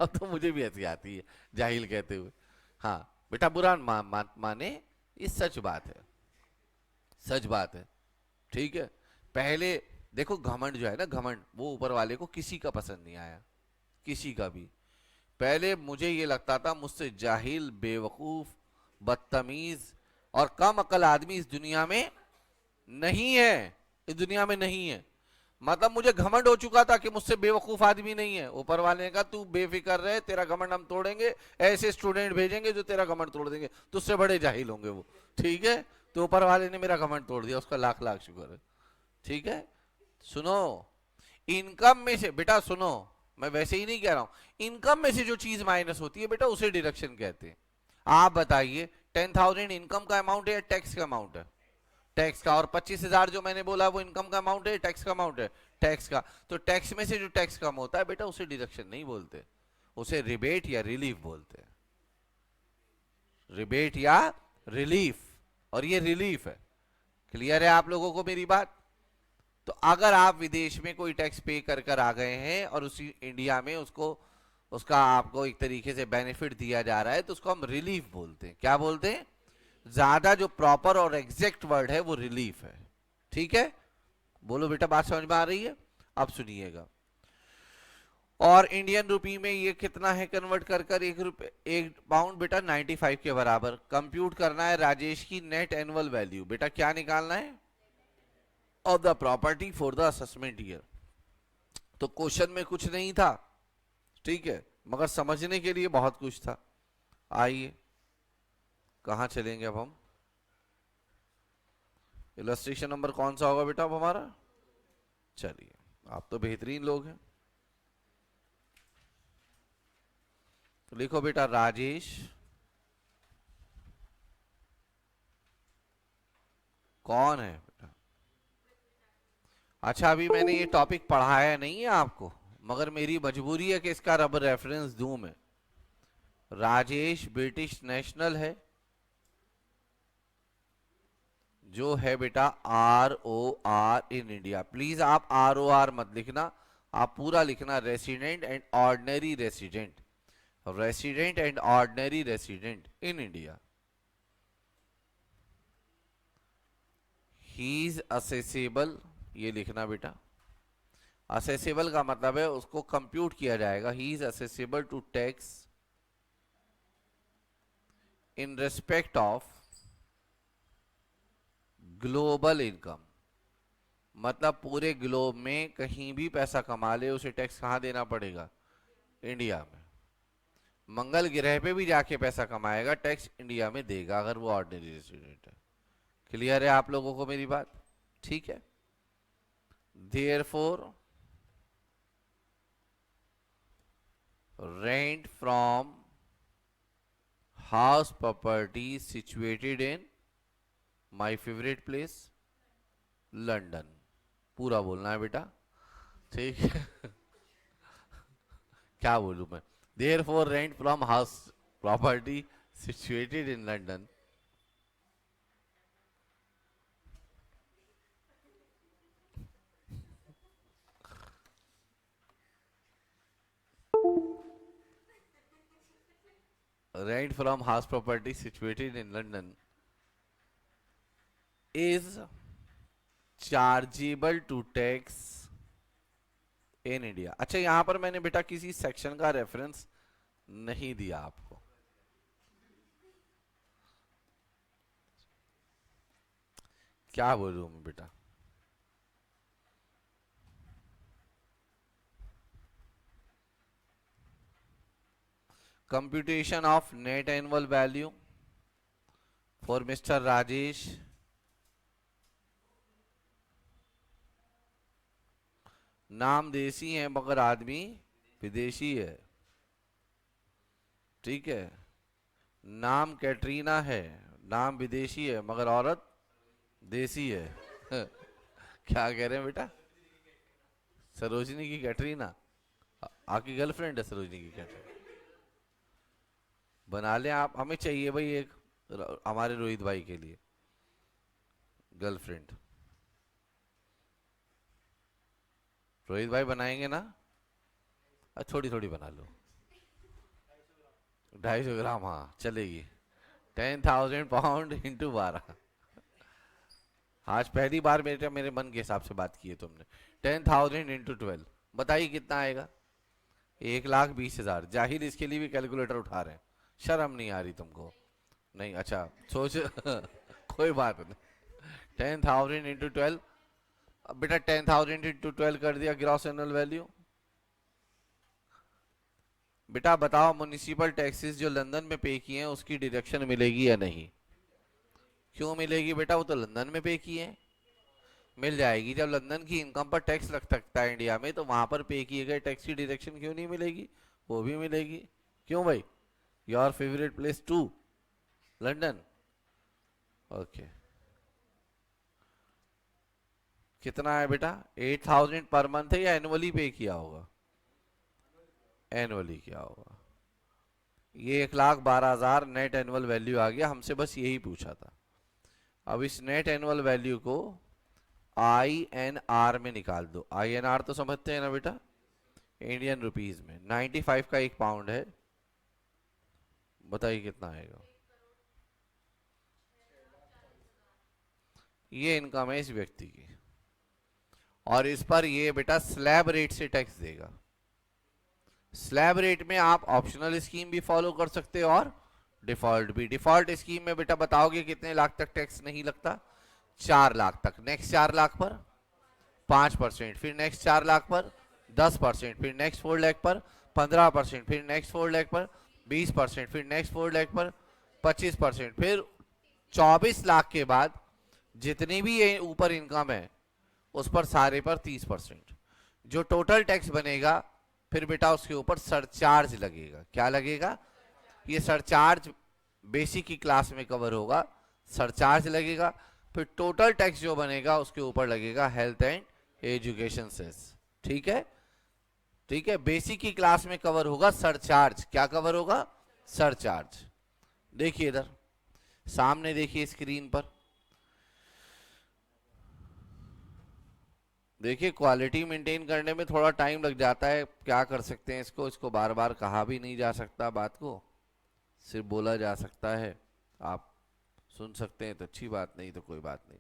अब तो मुझे भी हंसी आती है जाहिल कहते हुए। हाँ बेटा बुरा माने, ये सच बात है, सच बात है, ठीक है। पहले देखो घमंड जो है ना, घमंड वो ऊपर वाले को किसी का पसंद नहीं आया, किसी का भी। पहले मुझे ये लगता था मुझसे जाहिल, बेवकूफ, बदतमीज और कम अकल आदमी इस दुनिया में नहीं है, इस दुनिया में नहीं है। मतलब मुझे घमंड हो चुका था कि मुझसे बेवकूफ आदमी नहीं है। ऊपर वाले ने कहा तू बेफिक्र रहे, तेरा घमंड हम तोड़ेंगे, ऐसे स्टूडेंट भेजेंगे जो तेरा घमंड तोड़ देंगे, तुझसे बड़े जाहिल होंगे वो, ठीक है। तो ऊपर वाले ने मेरा घमंड तोड़ दिया, उसका लाख लाख शुक्र है, ठीक है। सुनो, इनकम में से बेटा सुनो, मैं वैसे ही नहीं कह रहा हूं, इनकम में से जो चीज माइनस होती है बेटा उसे डिडक्शन कहते हैं। आप बताइए 10,000 इनकम का अमाउंट है या टैक्स का अमाउंट है? टैक्स का। और 25,000 जो मैंने बोला वो इनकम का अमाउंट है, टैक्स का अमाउंट है? टैक्स का। तो टैक्स में से जो टैक्स कम होता है बेटा उसे डिडक्शन नहीं बोलते, उसे रिबेट या रिलीफ बोलते हैं, रिबेट या रिलीफ, और ये रिलीफ है। क्लियर है आप लोगों को मेरी बात? तो अगर आप विदेश में कोई टैक्स पे कर कर आ गए हैं और उसी इंडिया में उसको उसका आपको एक तरीके से बेनिफिट दिया जा रहा है तो उसको हम रिलीफ बोलते हैं। क्या बोलते हैं? ज्यादा जो प्रॉपर और एग्जैक्ट वर्ड है वो रिलीफ है, ठीक है। बोलो बेटा बात समझ में आ रही है? अब सुनिएगा, और इंडियन रुपी में ये कितना है कन्वर्ट कर कर, एक पाउंड बेटा 95 के बराबर। कंप्यूट करना है राजेश की नेट एनुअल वैल्यू। बेटा क्या निकालना है? Of the property for the assessment year. तो क्वेश्चन में कुछ नहीं था, ठीक है, मगर समझने के लिए बहुत कुछ था। आइए कहां चलेंगे अब हम? इलस्ट्रेशन नंबर कौन सा होगा बेटा अब हमारा? चलिए, आप तो बेहतरीन लोग हैं। तो लिखो बेटा राजेश कौन है बेटा? अच्छा, अभी मैंने ये टॉपिक पढ़ाया नहीं है आपको, मगर मेरी मजबूरी है कि इसका रब रेफरेंस दूं मैं। राजेश ब्रिटिश नेशनल है, जो है बेटा ROR इन इंडिया। प्लीज आप ROR मत लिखना, आप पूरा लिखना resident and ordinary resident, resident and ordinary resident in India. He is accessible, ये लिखना बेटा। असेसेबल का मतलब है उसको कंप्यूट किया जाएगा। He is assessable to tax in respect of global income. मतलब पूरे ग्लोब में कहीं भी पैसा कमा ले, उसे टैक्स कहां देना पड़ेगा? इंडिया में। मंगल ग्रह पे भी जाके पैसा कमाएगा, टैक्स इंडिया में देगा अगर वो ऑर्डिनरी रेसिडेंट है। क्लियर है आप लोगों को मेरी बात? ठीक है। Therefore rent from house property situated in my favourite place London. पूरा बोलना है बेटा, ठीक है? क्या बोलूं मैं? Therefore rent from house property situated in London rent from house property situated in London is chargeable to tax in India। अच्छा, यहां पर मैंने बेटा किसी सेक्शन का रेफरेंस नहीं दिया आपको। क्या बोलूं मैं बेटा? Computation of net annual value for mister Rajesh. नाम देसी है मगर आदमी विदेशी है, ठीक है? नाम कैटरीना है, नाम विदेशी है मगर औरत देसी है। क्या कह रहे हैं बेटा? सरोजनी की कैटरीना आपकी गर्लफ्रेंड है? सरोजनी की कैटरीना बना लें आप, हमें चाहिए भाई एक हमारे रोहित भाई के लिए गर्लफ्रेंड। रोहित भाई बनाएंगे ना? थोड़ी थोड़ी बना लो, 250 ग्राम, हाँ चलेगी। 10,000 पाउंड इंटू 12। आज पहली बार मेरे मन के हिसाब से बात की है तुमने। 10,000 इंटू 12 बताइए कितना आएगा? 1,20,000। जाहिर इसके लिए भी कैलकुलेटर उठा रहे हैं, शर्म नहीं आ रही तुमको? नहीं, अच्छा सोच। कोई बात नहीं। 10,000 इंटू 12, बेटा 10,000 इंटू 12 कर दिया ग्रॉस एनुअल वैल्यू। बेटा बताओ, म्युनिसिपल टैक्सेस जो लंदन में पे किए हैं उसकी डिडक्शन मिलेगी या नहीं? क्यों मिलेगी बेटा? वो तो लंदन में पे किए हैं। मिल जाएगी। जब लंदन की इनकम पर टैक्स लग सकता है इंडिया में, तो वहां पर पे किए गए टैक्स की डिडक्शन क्यों नहीं मिलेगी? वो भी मिलेगी। क्यों भाई? Your favourite place to London. Okay, कितना है बेटा? 8,000 पर मंथ है या एनुअली पे किया होगा? एनुअली किया होगा। ये 1,12,000 नेट एनुअल वैल्यू आ गया। हमसे बस यही पूछा था। अब इस नेट एनुअल वैल्यू को INR में निकाल दो। INR तो समझते हैं ना बेटा? इंडियन रुपीज में 95 का 1 पाउंड है। बताइए कितना आएगा? ये इनकम है इस व्यक्ति की, और इस पर ये बेटा स्लैब रेट से टैक्स देगा। स्लैब रेट में आप ऑप्शनल स्कीम भी फॉलो कर सकते हो और डिफॉल्ट भी। डिफॉल्ट स्कीम में बेटा बताओगे कितने लाख तक टैक्स नहीं लगता? 4 लाख तक। नेक्स्ट 4 लाख पर 5%, फिर नेक्स्ट 4 लाख पर 10%, फिर नेक्स्ट 4 लाख पर 15%, फिर नेक्स्ट 4 लाख पर 20%, फिर नेक्स्ट 4 लाख पर 25%, फिर 24 लाख के बाद जितनी भी ये ऊपर इनकम है उस पर सारे पर 30%। जो टोटल टैक्स बनेगा फिर बेटा उसके ऊपर सरचार्ज लगेगा। क्या लगेगा? ये सरचार्ज बेसिक की क्लास में कवर होगा, सरचार्ज लगेगा। फिर टोटल टैक्स जो बनेगा उसके ऊपर लगेगा हेल्थ एंड एजुकेशन सेस। ठीक है, ठीक है। बेसिक की क्लास में कवर होगा सरचार्ज। क्या कवर होगा? सरचार्ज। देखिए इधर सामने देखिए स्क्रीन पर, देखिए क्वालिटी मेंटेन करने में थोड़ा टाइम लग जाता है, क्या कर सकते हैं। इसको बार बार कहा भी नहीं जा सकता, बात को सिर्फ बोला जा सकता है। आप सुन सकते हैं तो अच्छी बात, नहीं तो कोई बात नहीं।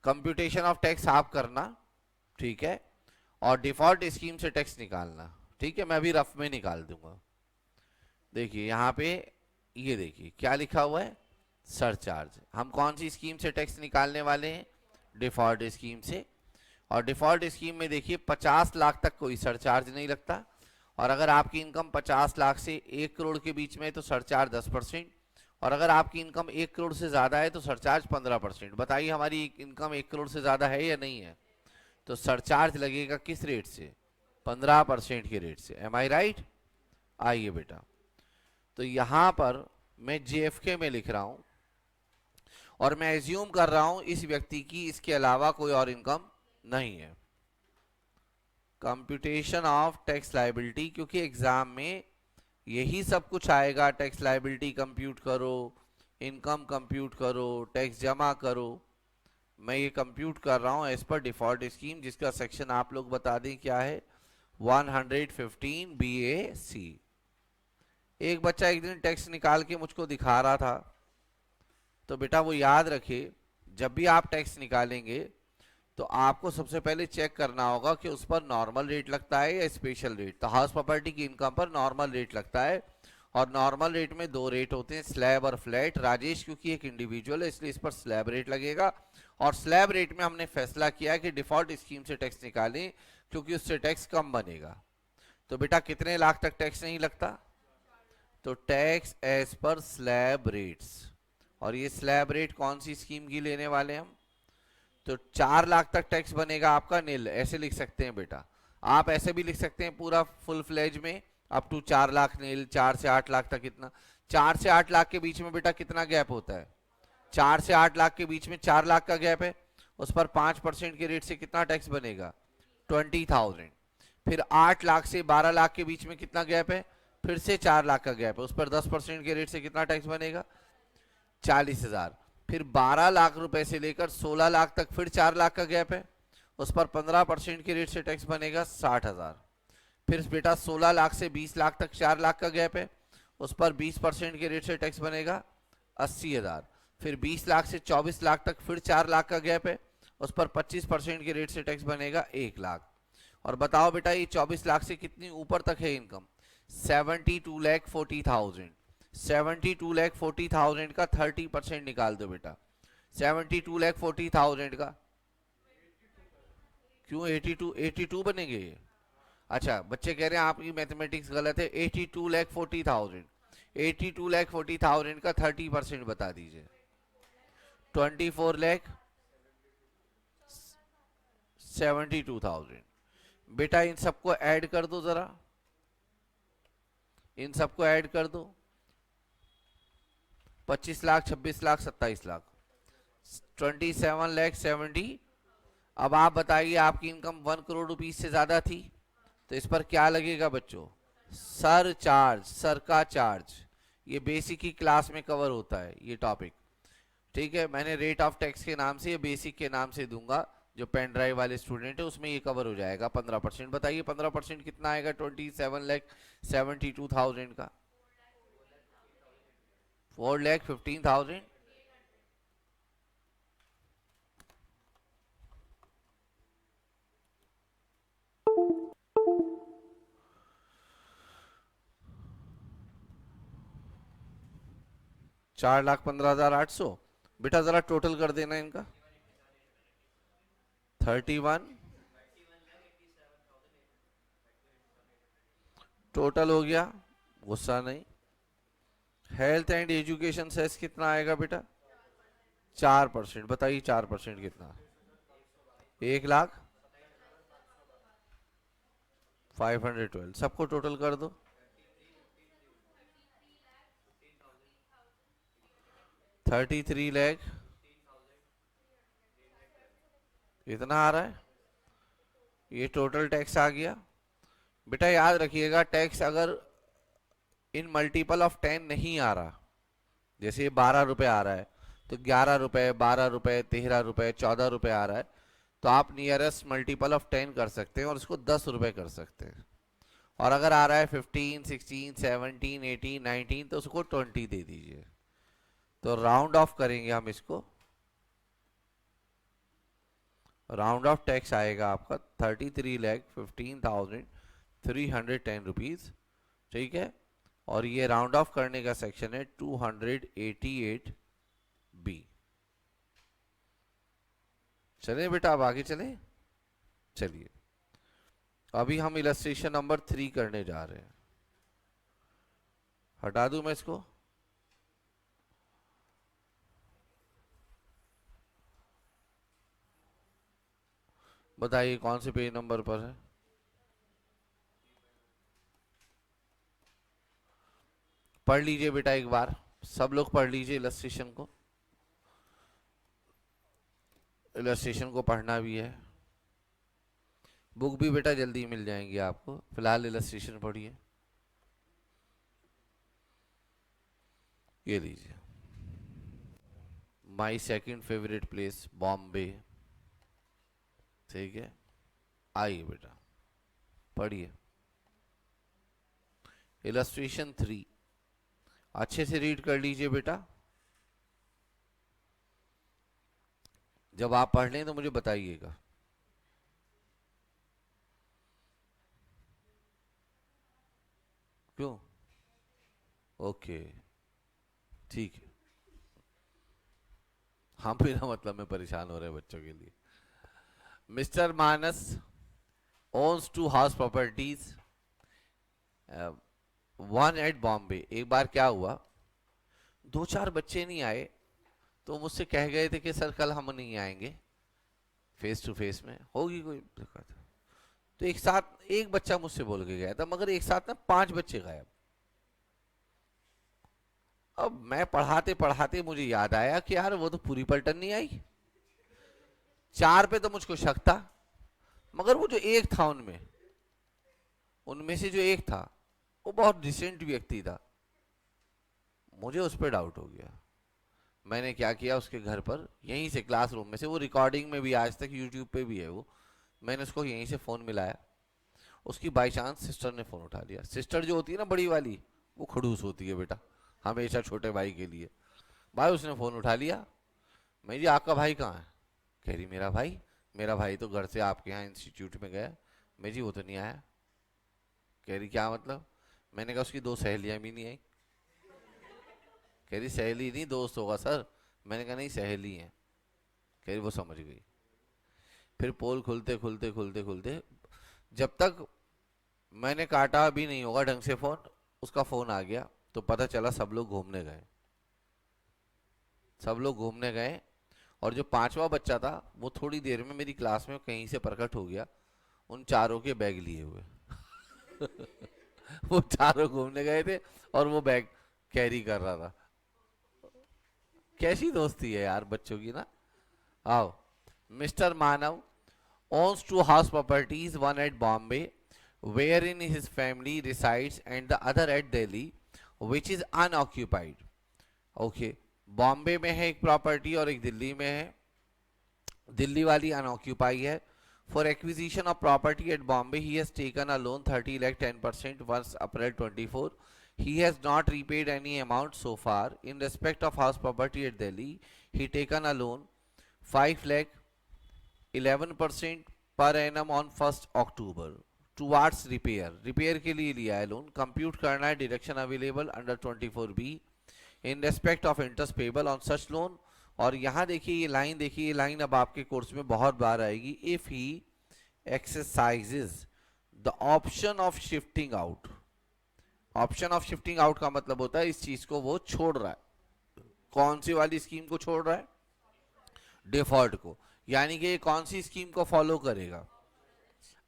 कंप्यूटेशन ऑफ टैक्स आप करना, ठीक है, और डिफॉल्ट स्कीम से टैक्स निकालना। ठीक है, मैं अभी रफ में निकाल दूंगा। देखिए यहाँ पे ये देखिए क्या लिखा हुआ है, सरचार्ज। हम कौन सी स्कीम से टैक्स निकालने वाले हैं? डिफॉल्ट स्कीम से। और डिफॉल्ट स्कीम में देखिए 50 लाख तक कोई सरचार्ज नहीं लगता, और अगर आपकी इनकम 50 लाख से 1 करोड़ के बीच में है तो सरचार्ज 10%, और अगर आपकी इनकम 1 करोड़ से ज़्यादा है तो सरचार्ज 15%। बताइए हमारी इनकम 1 करोड़ से ज़्यादा है या नहीं है? तो सरचार्ज लगेगा किस रेट से? 15% के रेट से। एम आई राइट? आइए बेटा, तो यहां पर मैं जेएफके में लिख रहा हूं और मैं एज्यूम कर रहा हूं इस व्यक्ति की इसके अलावा कोई और इनकम नहीं है। कंप्यूटेशन ऑफ टैक्स लायबिलिटी, क्योंकि एग्जाम में यही सब कुछ आएगा। टैक्स लायबिलिटी कंप्यूट करो, इनकम कंप्यूट करो, टैक्स जमा करो। मैं ये कंप्यूट कर रहा हूं एज पर डिफॉल्ट स्कीम, जिसका सेक्शन आप लोग बता दें क्या है, 115 BAC। एक बच्चा एक दिन टैक्स निकाल के मुझको दिखा रहा था, तो बेटा वो याद रखे, जब भी आप टैक्स निकालेंगे तो आपको सबसे पहले चेक करना होगा कि उस पर नॉर्मल रेट लगता है या स्पेशल रेट। तो हाउस प्रॉपर्टी की इनकम पर नॉर्मल रेट लगता है, और नॉर्मल रेट में 2 रेट होते हैं, स्लैब और फ्लैट। राजेश क्योंकि एक इंडिविजुअल है इसलिए इस पर स्लैब रेट लगेगा, और स्लैब रेट में हमने फैसला किया है कि डिफॉल्ट स्कीम से टैक्स निकालें क्योंकि उससे टैक्स कम बनेगा। तो बेटा कितने लाख तक टैक्स नहीं लगता? तो tax as per slab rates. और ये स्लैब रेट कौन सी स्कीम की लेने वाले हम? तो 4 लाख तक टैक्स बनेगा आपका नील, ऐसे लिख सकते हैं बेटा। आप ऐसे भी लिख सकते हैं पूरा फुल फ्लेज में अप टू 4 लाख नील, 4 से 8 लाख तक। कितना? 4 से 8 लाख के बीच में बेटा कितना गैप होता है? 4 से 8 लाख के बीच में 4 लाख का गैप है, उस पर 5% के रेट से कितना टैक्स बनेगा? 20,000। फिर 8 लाख से 12 लाख के बीच में कितना गैप है? फिर से 4 लाख का गैप है, उस पर 10% के रेट से कितना टैक्स बनेगा? 40,000। फिर 12 लाख रुपए से लेकर 16 लाख तक फिर 4 लाख का गैप है, उस पर 15% के रेट से टैक्स बनेगा 60,000। फिर बेटा 16 लाख से 20 लाख तक 4 लाख का गैप है, उस पर 20% के रेट से टैक्स बनेगा 80,000। फिर 20 लाख से 24 लाख तक फिर 4 लाख का गैप है, उस पर 25% के रेट से टैक्स बनेगा 1 लाख। और बताओ बेटा ये 24 लाख से कितनी ऊपर तक है इनकम? 72,40,000। 72,40,000 का 30% निकाल दो बेटा। 72,40,000 का क्यों 82? 82 बनेंगे ये? अच्छा, बच्चे कह रहे हैं आपकी मैथमेटिक्स गलत है। 82,40,000, 82,40,000 का 30% बता दीजिए। 24,72,000। बेटा इन सबको ऐड कर दो जरा, इन सबको ऐड कर दो। 25 लाख, 26 लाख, 27 लाख, 27,70,000। अब आप बताइए आपकी इनकम 1 करोड़ रुपीज से ज्यादा थी तो इस पर क्या लगेगा बच्चों? सर चार्ज, सर का चार्ज। ये बेसिक की क्लास में कवर होता है ये टॉपिक। ठीक है, मैंने रेट ऑफ टैक्स के नाम से, ये बेसिक के नाम से दूंगा। जो पेन ड्राइव वाले स्टूडेंट है उसमें ये कवर हो जाएगा 15%। बताइए 15% कितना आएगा? 27,72,000 का। 4,15,000। 4,15,800। बेटा जरा टोटल कर देना इनका। 31 टोटल हो गया, गुस्सा नहीं। हेल्थ एंड एजुकेशन सेस कितना आएगा बेटा? 4%। बताइए 4% कितना? 1,00,000 512। सबको टोटल कर दो। 33 लाख इतना आ रहा है। ये टोटल टैक्स आ गया। बेटा याद रखिएगा, टैक्स अगर इन मल्टीपल ऑफ 10 नहीं आ रहा, जैसे ये 12 रुपए आ रहा है, तो 11 रुपए, 12 रुपए, 13 रुपए, 14 रुपए आ रहा है, तो आप नियरेस्ट मल्टीपल ऑफ 10 कर सकते हैं और इसको 10 रुपए कर सकते हैं। और अगर आ रहा है 15, 16, 17, 18, 19, तो उसको 20 दे दीजिए। तो राउंड ऑफ करेंगे हम इसको, राउंड ऑफ टैक्स आएगा आपका 33,15,310 रुपीज। ठीक है, और ये राउंड ऑफ करने का सेक्शन है 288B। चलिए बेटा अब आगे चलें। चलिए अभी हम इलस्ट्रेशन नंबर 3 करने जा रहे हैं। हटा दूं मैं इसको? बताइए कौन से पेज नंबर पर है? पढ़ लीजिए बेटा एक बार, सब लोग पढ़ लीजिए इलस्ट्रेशन को। इलस्ट्रेशन को पढ़ना भी है। बुक भी बेटा जल्दी मिल जाएंगी आपको, फिलहाल इलस्ट्रेशन पढ़िए। ये लीजिए, my second favourite place Bombay. ठीक है, आइए बेटा पढ़िए। इलस्ट्रेशन 3 अच्छे से रीड कर लीजिए बेटा। जब आप पढ़ लें तो मुझे बताइएगा। क्यों? ओके ठीक है। हम बिना मतलब में परेशान हो रहे हैं बच्चों के लिए। Mister Manas owns 2 house properties, one at Bombay. एक बार क्या हुआ, 2-4 बच्चे नहीं आए, तो मुझसे कह गए थे कि सर कल हम नहीं आएंगे, फेस टू फेस में होगी कोई दिक्कत। तो एक साथ एक बच्चा मुझसे बोल के गया था, मगर एक साथ ना 5 बच्चे गायब। अब मैं पढ़ाते पढ़ाते मुझे याद आया कि यार वो तो पूरी पलटन नहीं आई। 4 पे तो मुझको शक था, मगर वो जो एक था उनमें उनमें से जो एक था वो बहुत डिसेंट व्यक्ति था, मुझे उस पर डाउट हो गया। मैंने क्या किया, उसके घर पर यहीं से क्लासरूम में से, वो रिकॉर्डिंग में भी आज तक यूट्यूब पे भी है वो, मैंने उसको यहीं से फ़ोन मिलाया। उसकी बाई चांस सिस्टर ने फ़ोन उठा लिया। सिस्टर जो होती है ना बड़ी वाली, वो खड़ूस होती है बेटा, हमेशा छोटे भाई के लिए। भाई उसने फ़ोन उठा लिया। मैं जी आपका भाई कहाँ है? कह रही मेरा भाई तो घर से आपके यहाँ इंस्टीट्यूट में गया। मैं जी वो तो नहीं आया। कह रही क्या मतलब? मैंने कहा उसकी 2 सहेलियाँ भी नहीं आई। कह रही सहेली नहीं दोस्त होगा सर। मैंने कहा नहीं सहेली हैं। कह रही वो समझ गई। फिर पोल खुलते खुलते खुलते खुलते जब तक मैंने काटा भी नहीं होगा ढंग से फ़ोन, उसका फ़ोन आ गया। तो पता चला सब लोग घूमने गए, सब लोग घूमने गए। और जो 5वां बच्चा था वो थोड़ी देर में मेरी क्लास में कहीं से प्रकट हो गया, उन चारों के बैग लिए हुए। वो चारों घूमने गए थे और वो बैग कैरी कर रहा था। कैसी दोस्ती है यार बच्चों की ना। आओ, mister Manav owns 2 house properties, one at Bombay, wherein his family resides, and the other at Delhi, which is unoccupied. Okay, Bombay में है एक प्रॉपर्टी और एक दिल्ली में है। दिल्ली वाली अनऑक्यूपाई है। For acquisition of property eight Bombay he has taken a loan 30 lakh 10% वर्ष अप्रैल 24। He has not repaid any amount so far. In respect of house property at Delhi, he taken a loan 5 lakh 11% per annum on 1st October towards repair। Repair के लिए लिया है लोन। कंप्यूट करना है deduction available under 24B। In respect of interest payable on such loan. और यहाँ देखिए ये लाइन, देखिए ये लाइन अब आपके कोर्स में बहुत बार आएगी। If he exercises the option of shifting out. Option of shifting out का मतलब होता है इस चीज को वो छोड़ रहा है। कौन सी वाली स्कीम को छोड़ रहा है? डिफॉल्ट को। यानी कि ये कौन सी स्कीम को फॉलो करेगा?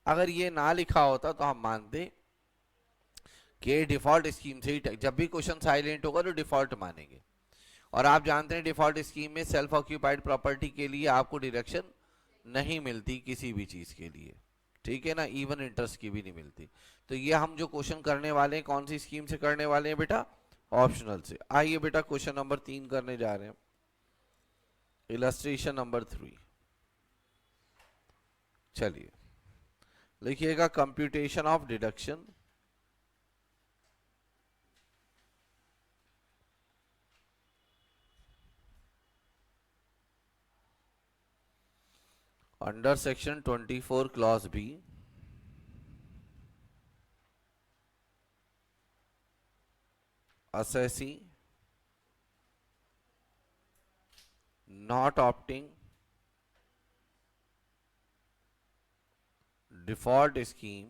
अगर ये ना लिखा होता तो हम मानते कि डिफॉल्ट स्कीम से ही, जब भी क्वेश्चन साइलेंट होगा तो डिफॉल्ट मानेंगे। और आप जानते हैं डिफॉल्ट स्कीम में सेल्फ ऑक्यूपाइड प्रॉपर्टी के लिए आपको डिडक्शन नहीं मिलती किसी भी चीज के लिए, ठीक है ना, इवन इंटरेस्ट की भी नहीं मिलती। तो ये हम जो क्वेश्चन करने वाले हैं कौन सी स्कीम से करने वाले हैं बेटा? ऑप्शनल से। आइए बेटा क्वेश्चन नंबर 3 करने जा रहे हैं। इलस्ट्रेशन नंबर 3, चलिए लिखिएगा computation of deduction under section 24 clause B assessee not opting default scheme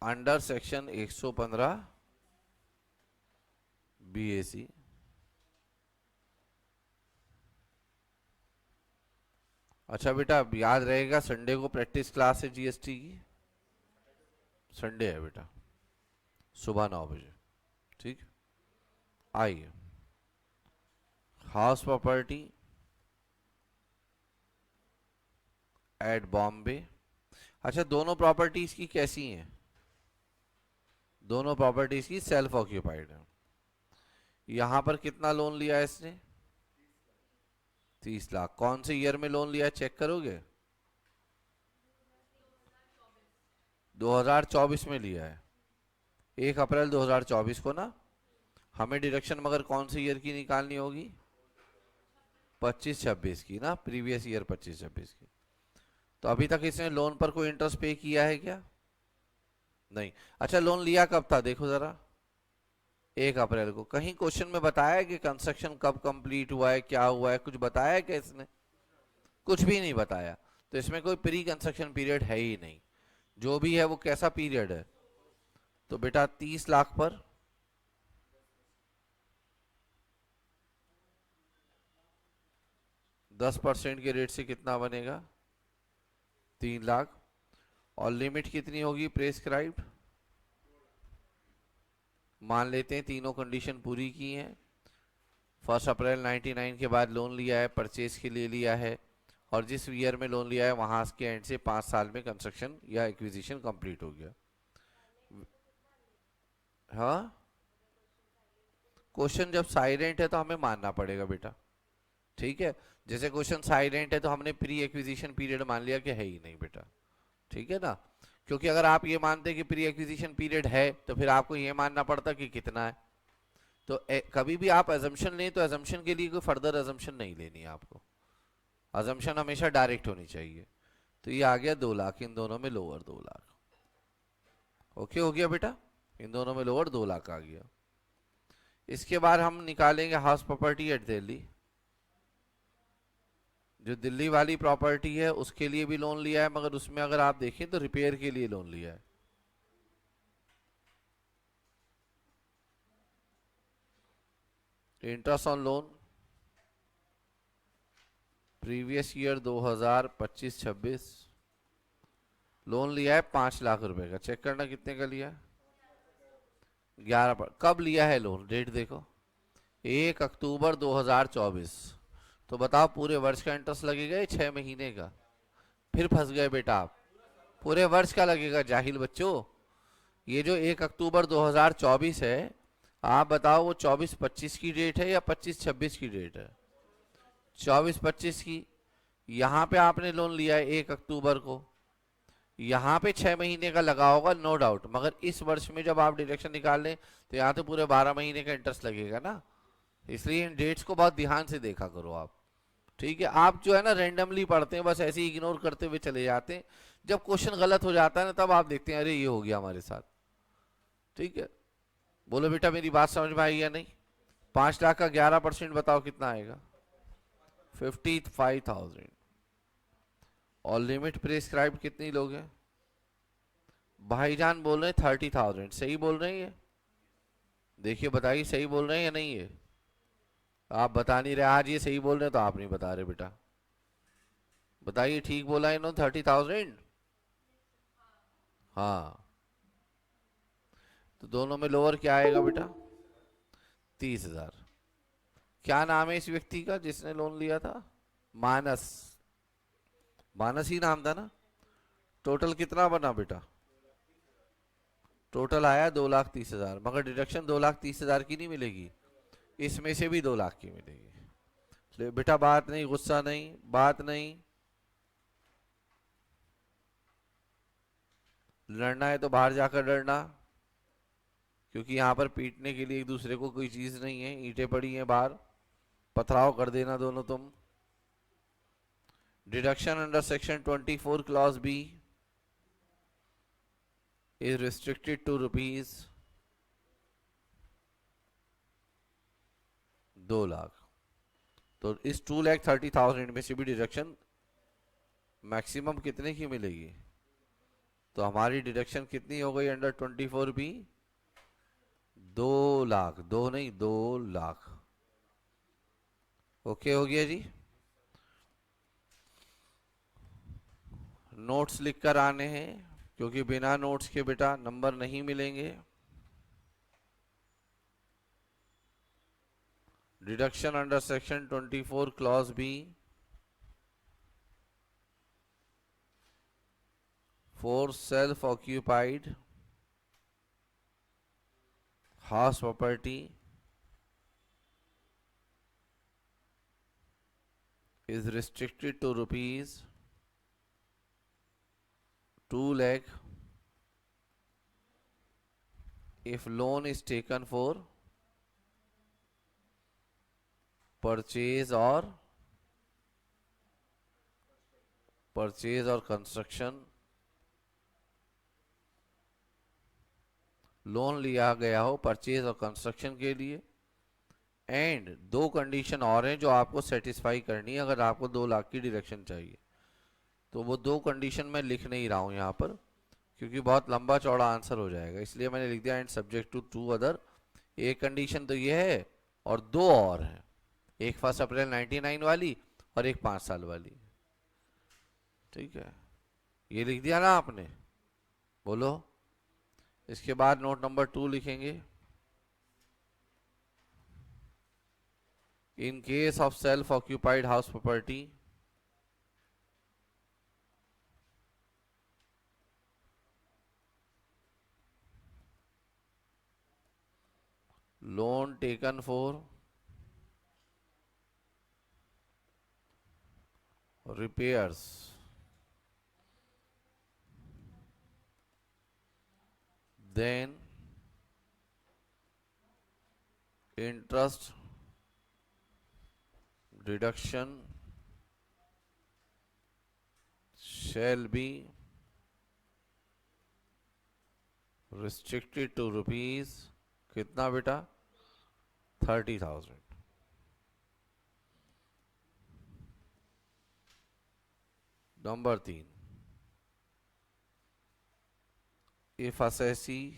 under section 115 BAC। अच्छा बेटा अब याद रहेगा संडे को प्रैक्टिस क्लास है जीएसटी की, संडे है बेटा सुबह 9 बजे, ठीक। आइए हाउस प्रॉपर्टी एट बॉम्बे। अच्छा दोनों प्रॉपर्टीज की कैसी हैं? दोनों प्रॉपर्टीज की सेल्फ ऑक्यूपाइड है। यहां पर कितना लोन लिया है इसने? 30 लाख। कौन से ईयर में लोन लिया है चेक करोगे? 2024 में लिया है, 1 अप्रैल 2024 को ना। हमें डिडक्शन मगर कौन से ईयर की निकालनी होगी? 25-26 की ना, प्रीवियस ईयर 25-26 की। तो अभी तक इसने लोन पर कोई इंटरेस्ट पे किया है क्या? नहीं। अच्छा लोन लिया कब था देखो जरा? 1 अप्रैल को। कहीं क्वेश्चन में बताया है कि कंस्ट्रक्शन कब कंप्लीट हुआ है, क्या हुआ है, कुछ बताया है क्या इसने? कुछ भी नहीं बताया। तो इसमें कोई प्री कंस्ट्रक्शन पीरियड है ही नहीं। जो भी है वो कैसा पीरियड है? तो बेटा 30 लाख पर 10% के रेट से कितना बनेगा? 3 लाख। और लिमिट कितनी होगी प्रेस्क्राइब्ड? मान लेते हैं तीनों कंडीशन पूरी की हैं। 1 अप्रैल 99 के बाद लोन लिया है, परचेज के लिए लिया है, और जिस ईयर में लोन लिया है वहां के एंड से 5 साल में कंस्ट्रक्शन या एक्विजिशन कंप्लीट हो गया। हाँ क्वेश्चन जब साइलेंट है तो हमें मानना पड़ेगा बेटा, ठीक है। जैसे क्वेश्चन साइलेंट है तो हमने प्री एक्विजिशन पीरियड मान लिया कि है ही नहीं बेटा, ठीक है ना। क्योंकि अगर आप ये मानते कि प्री एक्विजिशन पीरियड है तो फिर आपको ये मानना पड़ता कि कितना है। तो कभी भी आप अजम्पशन लें तो अजम्पशन के लिए कोई फर्दर अजम्पशन नहीं लेनी है आपको, अजम्पशन हमेशा डायरेक्ट होनी चाहिए। तो ये आ गया 2 लाख, इन दोनों में लोअर 2 लाख। ओके हो गया बेटा, इन दोनों में लोअर 2 लाख आ गया। इसके बाद हम निकालेंगे हाउस प्रॉपर्टी एट दिल्ली। जो दिल्ली वाली प्रॉपर्टी है उसके लिए भी लोन लिया है, मगर उसमें अगर आप देखें तो रिपेयर के लिए लोन लिया है। Interest on loan previous year 2025-26 loan लिया है 5 लाख रुपए का। चेक करना कितने का लिया है? 11 पर। कब लिया है लोन? डेट देखो 1 अक्टूबर 2024। तो बताओ पूरे वर्ष का इंटरेस्ट लगेगा या 6 महीने का? फिर फंस गए बेटा आप, पूरे वर्ष का लगेगा जाहिल बच्चों। ये जो 1 अक्टूबर 2024 है, आप बताओ वो 24-25 की डेट है या 25-26 की डेट है? 24-25 की। यहाँ पे आपने लोन लिया है 1 अक्टूबर को, यहाँ पे 6 महीने का लगा होगा नो डाउट, मगर इस वर्ष में जब आप डिडक्शन निकाल लें तो यहाँ तो पूरे 12 महीने का इंटरेस्ट लगेगा ना। इसलिए इन डेट्स को बहुत ध्यान से देखा करो आप, ठीक है। आप जो है ना रेंडमली पढ़ते हैं, बस ऐसे ही इग्नोर करते हुए चले जाते हैं। जब क्वेश्चन गलत हो जाता है ना तब आप देखते हैं अरे ये हो गया हमारे साथ, ठीक है। बोलो बेटा मेरी बात समझ में आई या नहीं? 5 लाख का 11% बताओ कितना आएगा? 55,000। और लिमिट प्रिस्क्राइब कितनी लोगे? भाईजान बोल रहे हैं 30,000। सही बोल रहे हैं ये? देखिए बताइए सही बोल रहे हैं या नहीं? ये आप बता नहीं रहे, आज ये सही बोल रहे हैं तो आप नहीं बता रहे बेटा। बताइए ठीक बोला इन्होंने 30,000? हाँ, तो दोनों में लोअर क्या आएगा बेटा? 30,000। क्या नाम है इस व्यक्ति का जिसने लोन लिया था? मानस। मानस ही नाम था ना? टोटल कितना बना बेटा? टोटल आया 2,30,000, मगर डिडक्शन 2,30,000 की नहीं मिलेगी, इसमें से भी 2 लाख की मिलेगी। ले बेटा बात नहीं, गुस्सा नहीं, बात नहीं। लड़ना है तो बाहर जाकर लड़ना, क्योंकि यहाँ पर पीटने के लिए एक दूसरे को कोई चीज नहीं है, ईंटें पड़ी हैं बाहर, पथराव कर देना दोनों तुम। Deduction under section 24 clause B is restricted to rupees 2 lakh. तो इस 2,30,000 में से भी डिडक्शन मैक्सिमम कितने की मिलेगी? तो हमारी डिडक्शन कितनी हो गई अंडर 24B? 2 लाख। 2 नहीं, 2 लाख। ओके हो गया जी। नोट्स लिख कर आने हैं, क्योंकि बिना नोट्स के बेटा नंबर नहीं मिलेंगे। Deduction under section 24 clause B for self-occupied house property is restricted to rupees 2 lakh if loan is taken for purchase or construction। Loan लिया गया हो परचेज और कंस्ट्रक्शन के लिए, एंड 2 कंडीशन और हैं जो आपको सेटिस्फाई करनी है अगर आपको 2 लाख की डिडक्शन चाहिए। तो वो 2 कंडीशन मैं लिख नहीं रहा हूं यहाँ पर, क्योंकि बहुत लंबा चौड़ा आंसर हो जाएगा, इसलिए मैंने लिख दिया एंड सब्जेक्ट टू 2 अदर। एक कंडीशन तो ये है और 2 और हैं, एक 1 अप्रैल 99 वाली और एक 5 साल वाली। ठीक है, ये लिख दिया ना आपने? बोलो। इसके बाद नोट नंबर 2 लिखेंगे। इन case of self occupied house property, loan taken for repairs, then interest deduction shall be restricted to rupees कितना बेटा? 30,000। Number 3, if assessee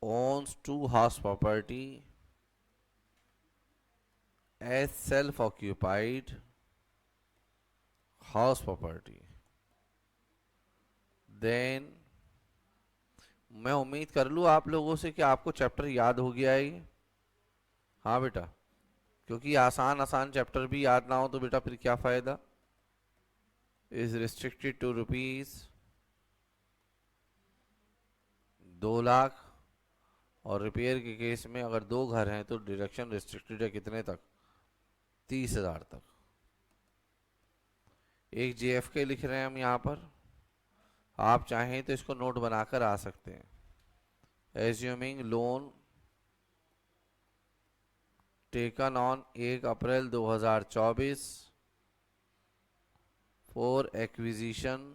owns 2 house property as self-occupied house property, then मैं उम्मीद कर लूँ आप लोगों से कि आपको चैप्टर याद हो गया है ये। हाँ बेटा, क्योंकि आसान आसान चैप्टर भी याद ना हो तो बेटा फिर क्या फायदा। Is restricted to rupees 2 lakh, और रिपेयर के केस में अगर 2 घर हैं तो डिडक्शन रिस्ट्रिक्टेड है कितने तक? 30,000 तक। एक JFK लिख रहे हैं हम यहाँ पर, आप चाहें तो इसको नोट बनाकर आ सकते हैं। Assuming loan taken on 1 April 2024 for acquisition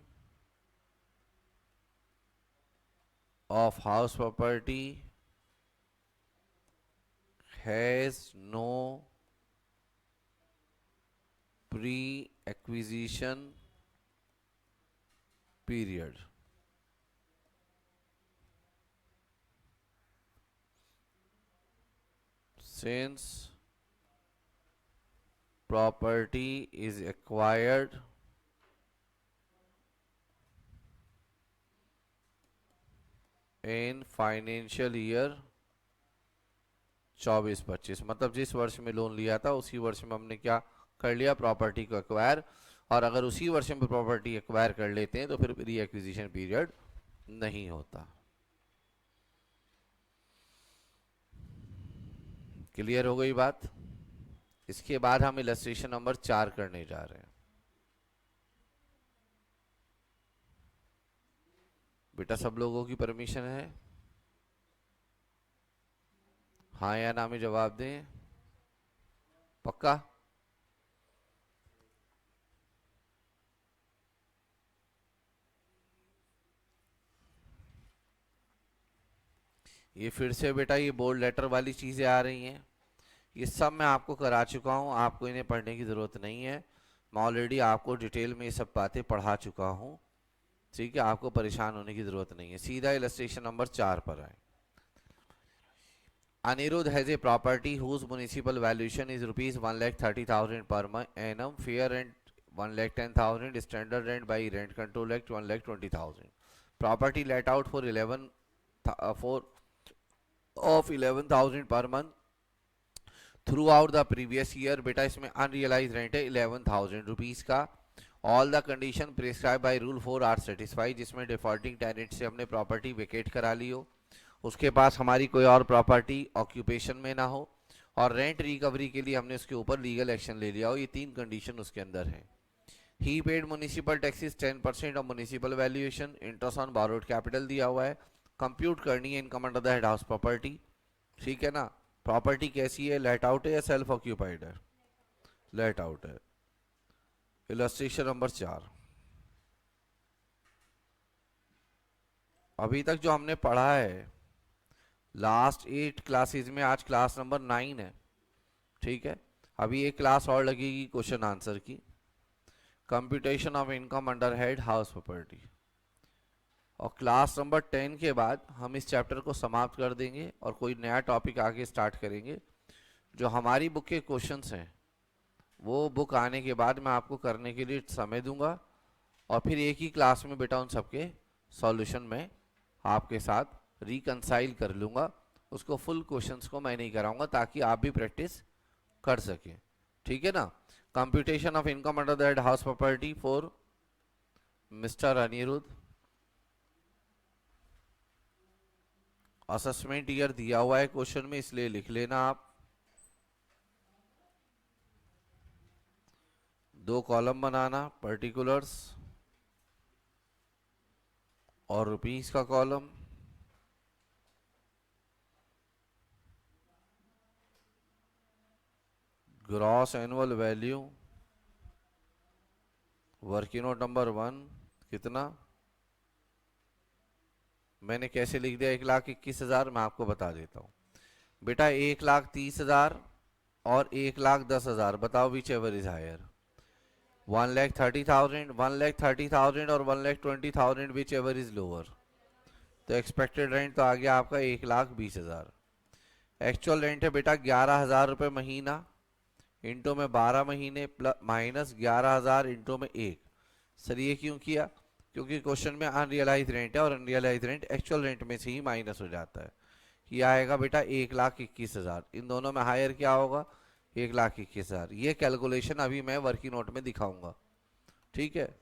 of house property has no pre-acquisition period. Since property is acquired in financial year 24-25, मतलब जिस वर्ष में लोन लिया था उसी वर्ष में हमने क्या कर लिया, प्रॉपर्टी को एक्वायर। और अगर उसी वर्ष में प्रॉपर्टी एक्वायर कर लेते हैं तो फिर री एक्विजिशन पीरियड नहीं होता। क्लियर हो गई बात। इसके बाद हम इलस्ट्रेशन नंबर 4 करने जा रहे हैं। बेटा सब लोगों की परमिशन है, हाँ या ना में जवाब दें। पक्का? ये फिर से बेटा ये बोल्ड लेटर वाली चीजें आ रही हैं, ये सब मैं आपको करा चुका हूँ, आपको इन्हें पढ़ने की ज़रूरत नहीं है। मैं ऑलरेडी आपको डिटेल में ये सब बातें पढ़ा चुका हूँ, ठीक है, आपको परेशान होने की ज़रूरत नहीं है। सीधा इलस्ट्रेशन नंबर 4 पर आए। Anirudh has a property whose municipal valuation is rupees 1,30,000 per annum, fair rent 1,10,000, standard rent by Rent Control Act 1,20,000. Property let out for 11,000 per month throughout the previous year. बेटा इसमें अनरियलाइज रेंट है 11,000 रुपीज़ का। All the condition prescribe by rule 4 are satisfy, जिसमें डिफॉल्टिंग टेनेंट से हमने प्रॉपर्टी वेकेट करा ली हो, उसके पास हमारी कोई और प्रॉपर्टी ऑक्यूपेशन में ना हो, और रेंट रिकवरी के लिए हमने उसके ऊपर लीगल एक्शन ले लिया हो। ये 3 कंडीशन उसके अंदर है। He paid municipal taxes 10% of municipal valuation, interest on borrowed capital दिया हुआ है। कंप्यूट करनी है income under the head house property, ठीक है ना। प्रॉपर्टी कैसी है, लेट आउट है या सेल्फ ऑक्यूपाइड है? लेट आउट है। Illustration number 4। अभी तक जो हमने पढ़ा है लास्ट 8 क्लासेस में, आज क्लास नंबर 9 है, ठीक है। अभी एक क्लास और लगेगी क्वेश्चन आंसर की, computation of income under head house property, और क्लास नंबर 10 के बाद हम इस चैप्टर को समाप्त कर देंगे और कोई नया टॉपिक आगे स्टार्ट करेंगे। जो हमारी बुक के क्वेश्चंस हैं वो बुक आने के बाद मैं आपको करने के लिए समय दूंगा, और फिर एक ही क्लास में बेटा उन सबके सॉल्यूशन में आपके साथ रिकंसाइल कर लूँगा। उसको फुल क्वेश्चंस को मैं नहीं कराऊंगा ताकि आप भी प्रैक्टिस कर सकें, ठीक है ना। Computation of income under the head house property for mister Anirudh. Assessment year दिया हुआ है क्वेश्चन में, इसलिए लिख लेना आप। 2 कॉलम बनाना, पर्टिकुलर्स और रुपीस का column, gross annual value, working note number 1 कितना, मैंने कैसे लिख दिया 1,21,000, मैं आपको बता देता हूँ बेटा। 1,30,000 और 1,10,000, बताओ विच एवर इज हायर। 1,30,000, 1,30,000 और 1,20,000 विच एवर इज लोअर। तो एक्सपेक्टेड रेंट तो आ गया आपका 1,20,000। एक्चुअल रेंट है बेटा 11,000 रुपये महीना, इंटू में 12 महीने प्लस माइनस 11,000 इंटू में 1। सर ये क्यों किया? क्योंकि क्वेश्चन में अनरियलाइज रेंट है और अनरियलाइज रेंट एक्चुअल रेंट में से ही माइनस हो जाता है। ये आएगा बेटा 1,21,000। इन दोनों में हायर क्या होगा? 1,21,000। ये कैलकुलेशन अभी मैं वर्किंग नोट में दिखाऊंगा, ठीक है।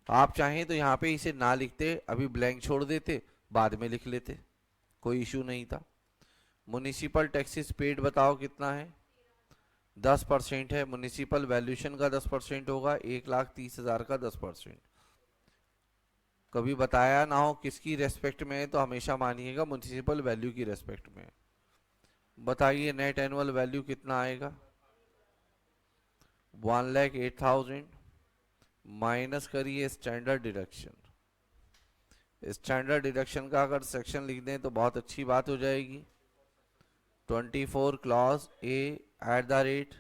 आप चाहें तो यहाँ पे इसे ना लिखते, अभी ब्लैंक छोड़ देते, बाद में लिख लेते, कोई इशू नहीं था। म्युनिसिपल टैक्सेस पेड बताओ कितना है? 10% है। म्युनिसिपल वैल्यूएशन का 10% होगा, 1,30,000 का 10%। कभी बताया ना हो किसकी रेस्पेक्ट में है तो हमेशा मानिएगा म्युनिसिपल वैल्यू की रेस्पेक्ट में। बताइए नेट एनुअल वैल्यू कितना आएगा? 1,08,000 माइनस करिए स्टैंडर्ड डिडक्शन, स्टैंडर्ड डिडक्शन का अगर सेक्शन लिख दें तो बहुत अच्छी बात हो जाएगी। 24 clause A eight the rate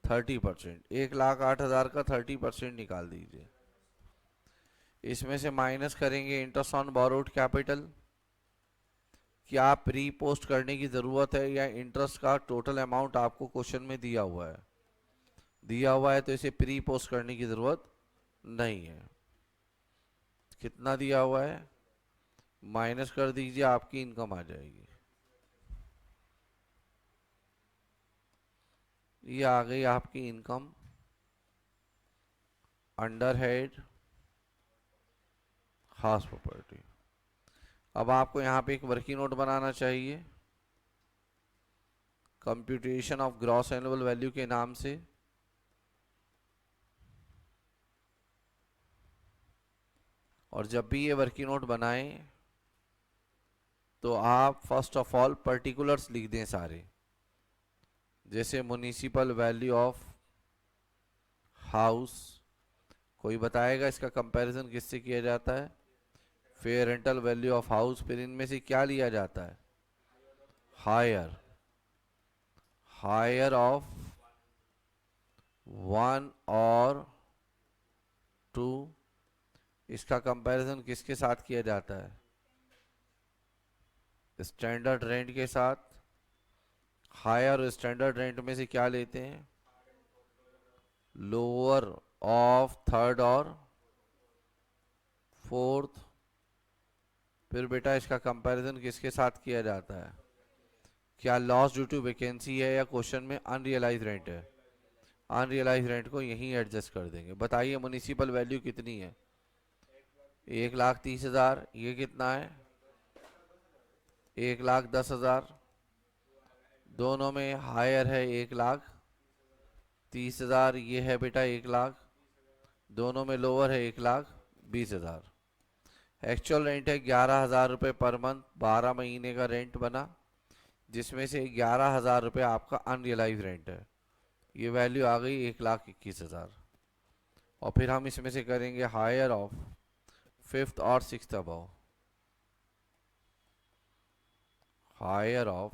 30%, 1,08,000 का 30% निकाल दीजिए। इसमें से माइनस करेंगे इंटरेस्ट ऑन बोरोड कैपिटल। क्या प्री पोस्ट करने की ज़रूरत है या इंटरेस्ट का टोटल अमाउंट आपको क्वेश्चन में दिया हुआ है? दिया हुआ है तो इसे प्री पोस्ट करने की ज़रूरत नहीं है। कितना दिया हुआ है माइनस कर दीजिए, आपकी इनकम आ जाएगी। ये आ गई आपकी income under head house property. अब आपको यहाँ पे एक वर्किंग नोट बनाना चाहिए computation of gross annual value के नाम से। और जब भी ये वर्किंग नोट बनाएं तो आप फर्स्ट ऑफ ऑल पर्टिकुलर्स लिख दें सारे, जैसे म्युनिसिपल वैल्यू ऑफ हाउस। कोई बताएगा इसका कंपैरिजन किससे किया जाता है? Fair rental value of house. फिर इनमें से क्या लिया जाता है? हायर, हायर ऑफ 1 और 2। इसका कंपैरिजन किसके साथ किया जाता है? स्टैंडर्ड रेंट के साथ। हायर और स्टैंडर्ड रेंट में से क्या लेते हैं? लोअर ऑफ थर्ड और फोर्थ। फिर बेटा इसका कंपैरिजन किसके साथ किया जाता है? क्या लॉस ड्यू टू वैकेंसी है या क्वेश्चन में अनरियलाइज रेंट है? अनरियलाइज रेंट को यहीं एडजस्ट कर देंगे। बताइए म्युनिसिपल वैल्यू कितनी है? 1,30,000। ये कितना है? 1,10,000। दोनों में हायर है 1,30,000, ये है बेटा 1,00,000। दोनों में लोअर है 1,20,000। एक्चुअल रेंट है 11,000 रुपये पर मंथ। 12 महीने का रेंट बना, जिसमें से 11,000 रुपये आपका अनरियलाइज रेंट है। ये वैल्यू आ गई 1,21,000। और फिर हम इसमें से करेंगे हायर ऑफ फिफ्थ और sixth above. Higher of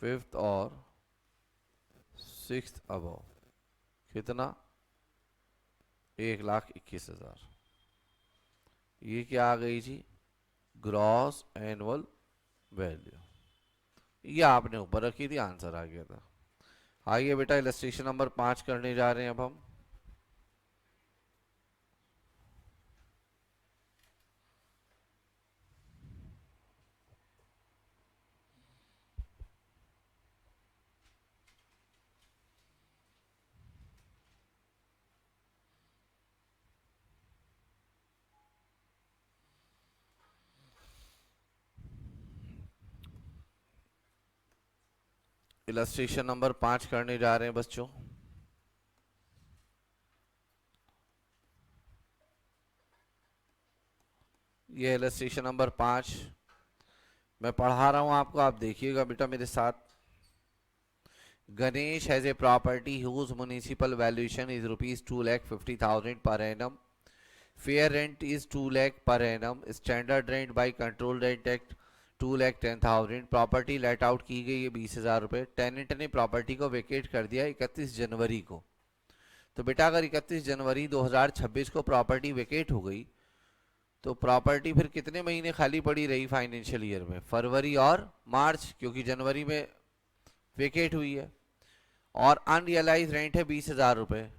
fifth और सिक्स्थ अबव कितना? 1,21,000। ये क्या आ गई जी? Gross annual value. ये आपने ऊपर रखी थी, आंसर आ गया था। आइए बेटा इलस्ट्रेशन नंबर 5 करने जा रहे हैं अब हम। इलस्ट्रेशन नंबर 5 करने जा रहे हैं बच्चों। ये इलस्ट्रेशन नंबर 5 मैं पढ़ा रहा हूं आपको, आप देखिएगा बेटा मेरे साथ। Ganesh has a property whose municipal valuation is ₹2,50,000 per annum. Fair rent is 2 lakh per annum. Standard rent by control rent act 2,10,000। Property let out की गई है 20,000 रुपये। टेनेंट ने प्रॉपर्टी को वेकेट कर दिया 31 जनवरी को। तो बेटा अगर 31 जनवरी 2026 को प्रॉपर्टी वेकेट हो गई तो प्रॉपर्टी फिर कितने महीने खाली पड़ी रही फाइनेंशियल ईयर में? फरवरी और मार्च, क्योंकि जनवरी में वेकेट हुई है। और अनरियलाइज रेंट है 20,000 रुपये।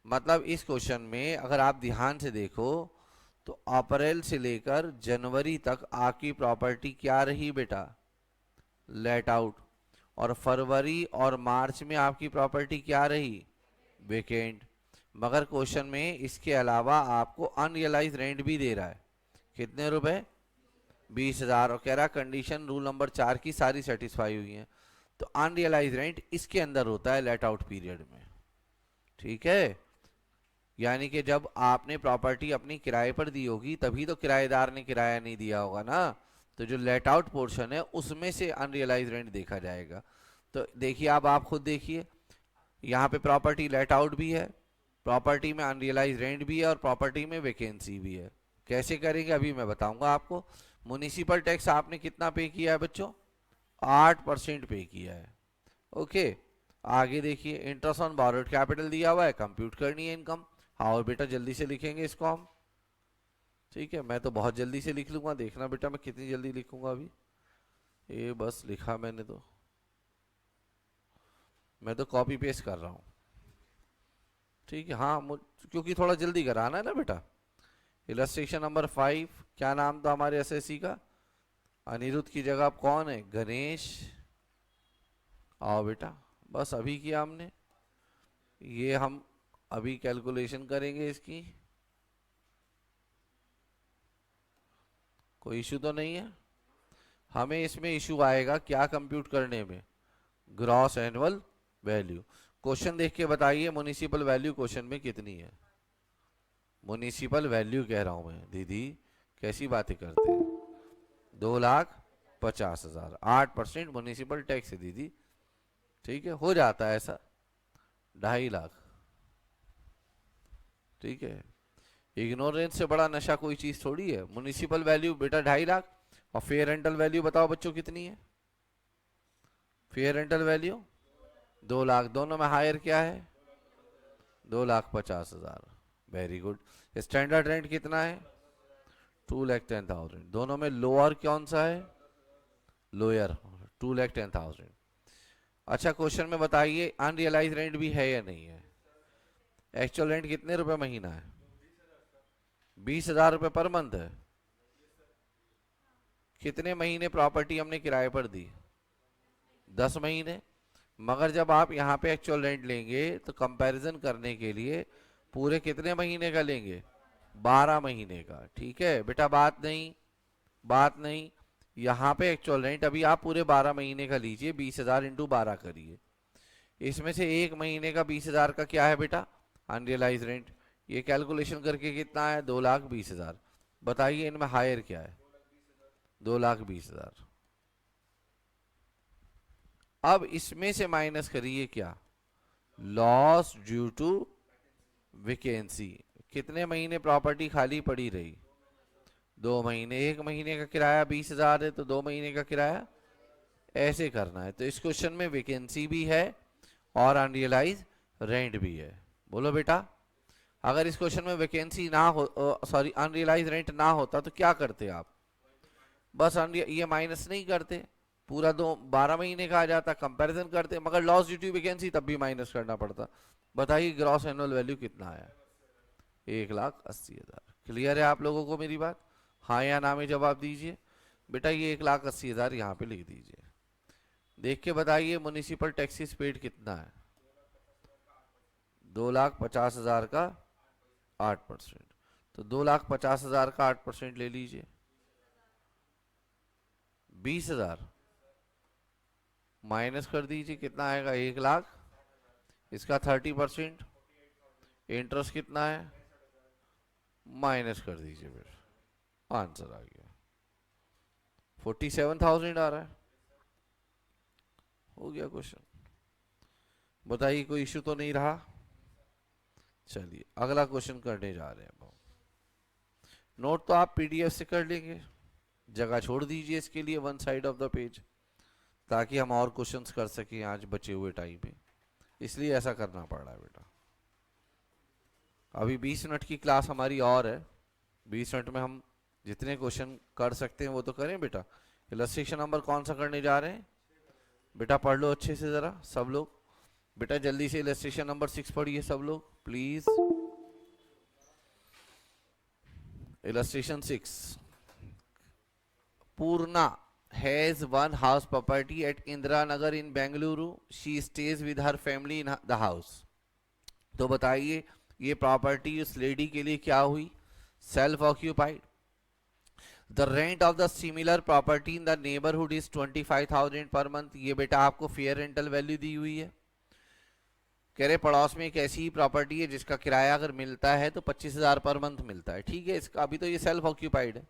मतलब इस क्वेश्चन में अगर आप ध्यान से देखो तो अप्रैल से लेकर जनवरी तक आपकी प्रॉपर्टी क्या रही बेटा? Late out. और फरवरी और मार्च में आपकी प्रॉपर्टी क्या रही? वेकेंट। मगर क्वेश्चन में इसके अलावा आपको अनरियलाइज रेंट भी दे रहा है। कितने रुपए? 20,000। और कह रहा कंडीशन रूल नंबर 4 की सारी सेटिस्फाई हुई है। तो अनरियलाइज रेंट इसके अंदर होता है लेट आउट पीरियड में। ठीक है, यानी कि जब आपने प्रॉपर्टी अपनी किराए पर दी होगी तभी तो किराएदार ने किराया नहीं दिया होगा ना। तो जो लेट आउट पोर्शन है उसमें से अनरियलाइज रेंट देखा जाएगा। तो देखिए, अब आप खुद देखिए, यहाँ पे प्रॉपर्टी लेट आउट भी है, प्रॉपर्टी में अनरियलाइज रेंट भी है और प्रॉपर्टी में वैकेंसी भी है। कैसे करेंगे अभी मैं बताऊंगा आपको। म्युनिसिपल टैक्स आपने कितना पे किया है बच्चों? 8% पे किया है। ओके, आगे देखिए, इंटरेस्ट ऑन बोरोड कैपिटल दिया हुआ है, कंप्यूट करनी है इनकम। हाँ और बेटा जल्दी से लिखेंगे इसको हम। ठीक है, मैं तो बहुत जल्दी से लिख लूंगा, देखना बेटा मैं कितनी जल्दी लिखूंगा। अभी ये बस लिखा मैंने, तो मैं तो कॉपी पेस्ट कर रहा हूँ। ठीक है, हाँ क्योंकि थोड़ा जल्दी कराना है ना बेटा। इलस्ट्रेशन नंबर 5, क्या नाम था हमारे एसएससी का? अनिरुद्ध की जगह आप कौन है? गणेश। आओ बेटा, बस अभी किया हमने। ये हम अभी कैलकुलेशन करेंगे इसकी। कोई इशू तो नहीं है? हमें इसमें इशू आएगा क्या कंप्यूट करने में? Gross annual value. क्वेश्चन देख के बताइए म्युनिसिपल वैल्यू क्वेश्चन में कितनी है? म्युनिसिपल वैल्यू कह रहा हूं मैं, दीदी कैसी बातें करते हैं। 2,50,000, 8% म्युनिसिपल टैक्स है दीदी। ठीक है, हो जाता है ऐसा, 2.5 लाख। ठीक है, इग्नोरेंस से बड़ा नशा कोई चीज थोड़ी है। म्युनिसिपल वैल्यू बेटा 2.5 लाख। और फेयर रेंटल वैल्यू बताओ बच्चों कितनी है? Fair rental value 2 lakh. दोनों में हायर क्या है? 2,50,000। Very good. स्टैंडर्ड रेंट कितना है? 2,10,000। दोनों में लोअर कौन सा है? लोअर 2,10,000। अच्छा, क्वेश्चन में बताइए अनरियलाइज रेंट भी है या नहीं है? एक्चुअल रेंट कितने रुपए महीना है? 20,000 रुपए पर मंथ है। कितने महीने प्रॉपर्टी हमने किराए पर दी? 10 महीने। मगर जब आप यहाँ पे एक्चुअल रेंट लेंगे तो कंपैरिजन करने के लिए पूरे कितने महीने का लेंगे? 12 महीने का। ठीक है बेटा, बात नहीं, बात नहीं। यहाँ पे एक्चुअल रेंट अभी आप पूरे 12 महीने का लीजिए, 20,000 इंटू 12 करिए। इसमें से एक महीने का 20,000 का क्या है बेटा? Unrealise rent. ये कैलकुलेशन करके कितना है? 2,20,000। बताइए इनमें हायर क्या है? 2,20,000। अब इसमें से माइनस करिए क्या? Loss due to vacancy. कितने महीने प्रॉपर्टी खाली पड़ी रही? 2 महीने। एक महीने का किराया 20,000 है तो 2 महीने का किराया ऐसे करना है। तो इस क्वेश्चन में वैकेंसी भी है और अनरियलाइज रेंट भी है। बोलो बेटा, अगर इस क्वेश्चन में वैकेंसी ना हो, सॉरी अनरियलाइज रेंट ना होता तो क्या करते आप? बस ये माइनस नहीं करते, पूरा 12 महीने का आ जाता, कंपैरिजन करते। मगर लॉस ड्यू टू वैकेंसी तब भी माइनस करना पड़ता। बताइए ग्रॉस एनुअल वैल्यू कितना है? 1,80,000। क्लियर है आप लोगों को मेरी बात? हाँ या ना में जवाब दीजिए। बेटा ये 1,80,000 यहाँ पे लिख दीजिए। देख के बताइए म्युनिसिपल टैक्सेस पेड कितना है? 2,50,000 का 8%। तो 2,50,000 का 8% ले लीजिए, 20,000 माइनस कर दीजिए, कितना आएगा? 1,00,000। इसका 30%। इंटरेस्ट कितना है? माइनस कर दीजिए, फिर आंसर आ गया 47,000 आ रहा है। हो गया क्वेश्चन। बताइए कोई इश्यू तो नहीं रहा? चलिए अगला क्वेश्चन करने जा रहे हैं हम। नोट तो आप पीडीएफ से कर लेंगे, जगह छोड़ दीजिए इसके लिए one side of the page, ताकि हम और क्वेश्चंस कर सकें आज बचे हुए टाइम में। इसलिए ऐसा करना पड़ रहा है बेटा। अभी 20 मिनट की क्लास हमारी और है। 20 मिनट में हम जितने क्वेश्चन कर सकते हैं वो तो करें बेटा। इलस्ट्रेशन नंबर कौन सा करने जा रहे हैं? बेटा पढ़ लो अच्छे से ज़रा सब लोग। बेटा जल्दी से इलस्ट्रेशन नंबर 6 पढ़िए सब लोग please. Illustration 6। Purna has one house property at Indira Nagar in Bengaluru. She stays with her family in the house. तो बताइए ये प्रॉपर्टी उस लेडी के लिए क्या हुई? Self occupied. The rent of the similar property in the neighbourhood is 25,000 per month. ये बेटा आपको फेयर रेंटल वैल्यू दी हुई है। कह रहे पड़ोस में एक ऐसी ही प्रॉपर्टी है जिसका किराया अगर मिलता है तो 25,000 पर मंथ मिलता है। ठीक है, इसका अभी तो ये सेल्फ ऑक्यूपाइड है।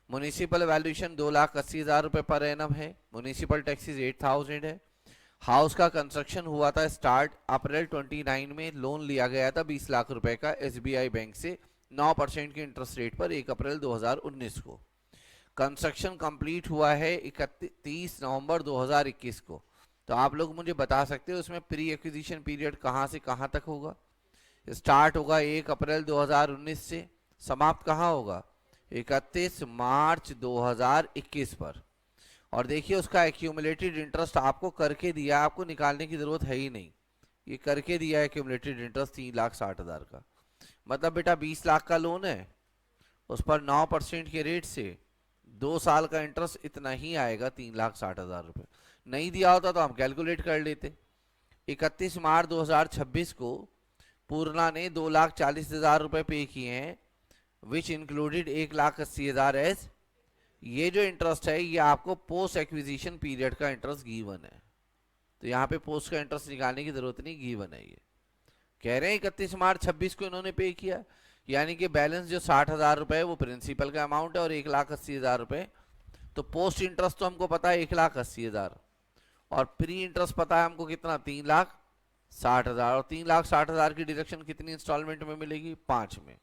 म्युनिसिपल वैल्यूएशन 2,80,000 रुपए पर एनम है। म्युनिसिपल टैक्सेस 8,000 है। हाउस का कंस्ट्रक्शन हुआ था स्टार्ट अप्रैल 29 में, लोन लिया गया था 20 लाख रुपए का एसबीआई बैंक से 9% के इंटरेस्ट रेट पर 1 अप्रैल 2019 को। कंस्ट्रक्शन कंप्लीट हुआ है 31 नवंबर 2021 को। तो आप लोग मुझे बता सकते हो उसमें प्री एक्विजिशन पीरियड कहाँ से कहाँ तक होगा? स्टार्ट होगा 1 अप्रैल 2019 से, समाप्त कहाँ होगा? 31 मार्च 2021 पर। और देखिए उसका एक्यूमुलेटेड इंटरेस्ट आपको करके दिया, आपको निकालने की जरूरत है ही नहीं, ये करके दिया है एक्यूमुलेटेड इंटरेस्ट 3,60,000 का। मतलब बेटा 20 लाख का लोन है, उस पर 9% के रेट से 2 साल का इंटरेस्ट इतना ही आएगा, 3,60,000 रुपये। नहीं दिया होता तो हम कैलकुलेट कर लेते। 31 मार्च 2026 को पूर्णा ने 2,40,000 रुपये पे किए हैं, विच इंक्लूडेड 1,80,000 एज। ये जो इंटरेस्ट है ये आपको पोस्ट एक्विजिशन पीरियड का इंटरेस्ट गिवन है, तो यहाँ पे पोस्ट का इंटरेस्ट निकालने की जरूरत नहीं, गिवन है। ये कह रहे हैं 31 मार्च 26 को इन्होंने पे किया, यानी कि बैलेंस जो 60,000 रुपए वो प्रिंसिपल का अमाउंट है और 1,80,000 रुपए। तो पोस्ट इंटरेस्ट तो हमको पता है 1,80,000, और प्री इंटरेस्ट पता है हमको कितना, 3,60,000। और 3,60,000 की डिडक्शन कितनी इंस्टॉलमेंट में मिलेगी? 5 में।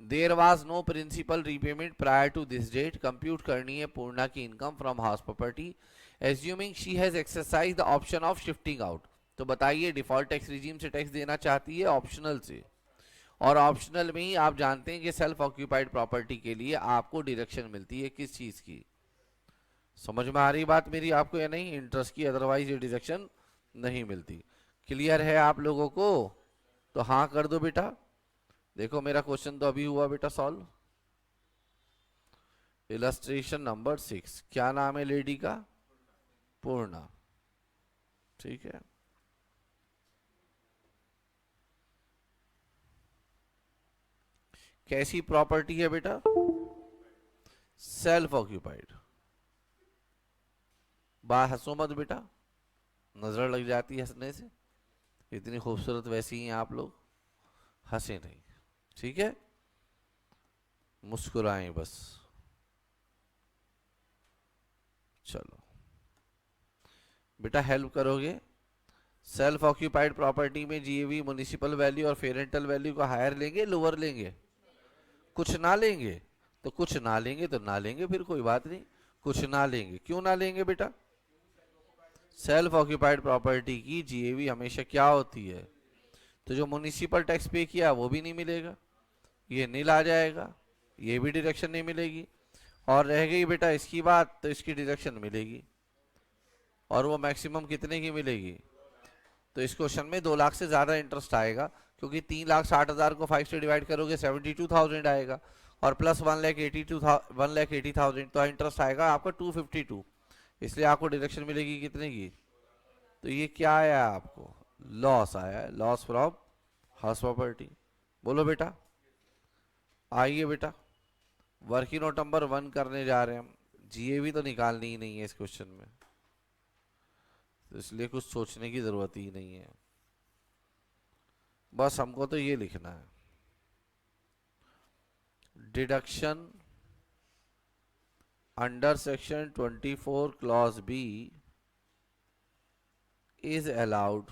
There was no principal repayment prior to this date. Compute करनी है पूर्णा की income from house property assuming she has exercise the option of shifting out. तो बताइए डिफॉल्ट टैक्स रिजीम से टैक्स देना चाहती है ऑप्शनल से, और ऑप्शनल में ही आप जानते हैं कि सेल्फ ऑक्यूपाइड प्रॉपर्टी के लिए आपको डिडक्शन मिलती है किस चीज की? समझ में आ रही बात मेरी आपको या नहीं? इंटरेस्ट की, अदरवाइज ये डिडक्शन नहीं मिलती। क्लियर है आप लोगों को? तो हाँ कर दो बेटा। देखो मेरा क्वेश्चन तो अभी हुआ बेटा सॉल्व। इलस्ट्रेशन नंबर 6, क्या नाम है लेडी का? पूर्णा। ठीक है, कैसी प्रॉपर्टी है बेटा? Self occupied. हंसो मत बेटा, नजर लग जाती है हंसने से, इतनी खूबसूरत वैसी हैं आप लोग, हंसे नहीं, ठीक है? मुस्कुराएं बस। चलो बेटा हेल्प करोगे? सेल्फ ऑक्यूपाइड प्रॉपर्टी में जीएवी म्युनिसिपल वैल्यू और फेरेंटल वैल्यू को हायर लेंगे लोअर लेंगे? कुछ ना लेंगे तो कुछ ना लेंगे तो ना लेंगे, फिर कोई बात नहीं। कुछ ना लेंगे, क्यों ना लेंगे बेटा? सेल्फ ऑक्यूपाइड प्रॉपर्टी की जीएवी हमेशा क्या होती है? तो जो म्युनिसिपल टैक्स पे किया वो भी नहीं मिलेगा, ये नील आ जाएगा, ये भी डिडक्शन नहीं मिलेगी। और रह गई बेटा इसकी बात, तो इसकी डिडक्शन मिलेगी, और वो मैक्सिमम कितने की मिलेगी? तो इस क्वेश्चन में 2 लाख से ज्यादा इंटरेस्ट आएगा, क्योंकि 3,60,000 को 5 से डिवाइड करोगे 72,000 आएगा, और प्लस 1,80,000 तो इंटरेस्ट आएगा आपका 252। इसलिए आपको डिडक्शन मिलेगी कितने की? तो ये क्या आया आपको? लॉस आया है, लॉस फ्रॉम हाउस प्रॉपर्टी। बोलो बेटा, आइए बेटा वर्किंग नोट नंबर 1 करने जा रहे हैं हम। जीएवी तो निकालनी ही नहीं है इस क्वेश्चन में, तो इसलिए कुछ सोचने की जरूरत ही नहीं है, बस हमको तो ये लिखना है, deduction under section 24 clause B is allowed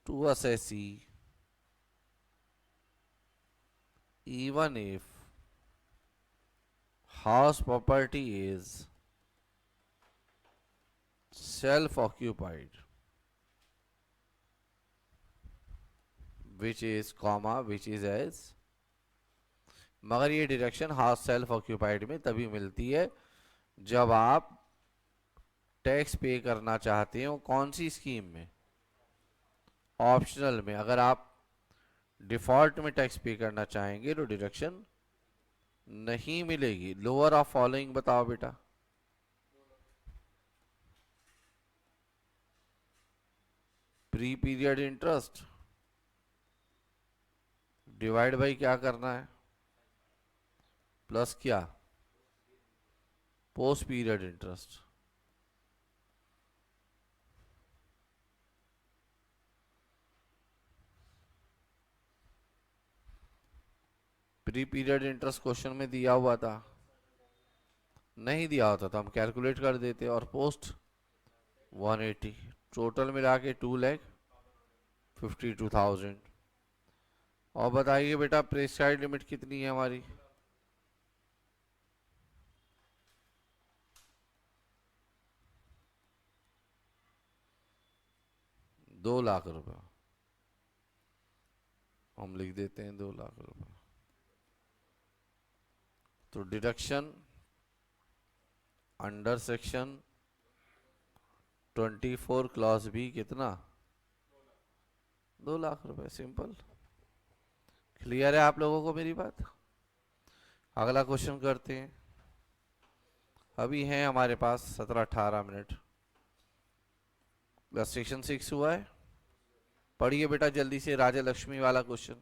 to assessee even if house property is self-occupied, which is comma which is as। मगर ये डिडक्शन हाउस सेल्फ ऑक्यूपाइड में तभी मिलती है जब आप टैक्स पे करना चाहते हो। कौन सी स्कीम में? ऑप्शनल में। अगर आप डिफॉल्ट में टैक्स पे करना चाहेंगे तो डिडक्शन नहीं मिलेगी। लोअर ऑफ फॉलोइंग बताओ बेटा। Pre period interest divide by क्या करना है? प्लस क्या? Post period interest. Pre period interest question में दिया हुआ था, नहीं दिया होता तो हम कैलकुलेट कर देते, और पोस्ट 180, टोटल मिला के 2,52,000। और बताइए बेटा प्रेस्क्राइब लिमिट कितनी है हमारी? 2 लाख रुपए। हम लिख देते हैं 2 लाख रुपए। तो deduction under section 24 clause B कितना? 2 लाख रुपए। सिंपल। क्लियर है आप लोगों को मेरी बात? अगला क्वेश्चन करते हैं। अभी हैं हमारे पास 17-18 मिनट। बस सेक्शन 6 हुआ है। पढ़िए बेटा जल्दी से राजा लक्ष्मी वाला क्वेश्चन।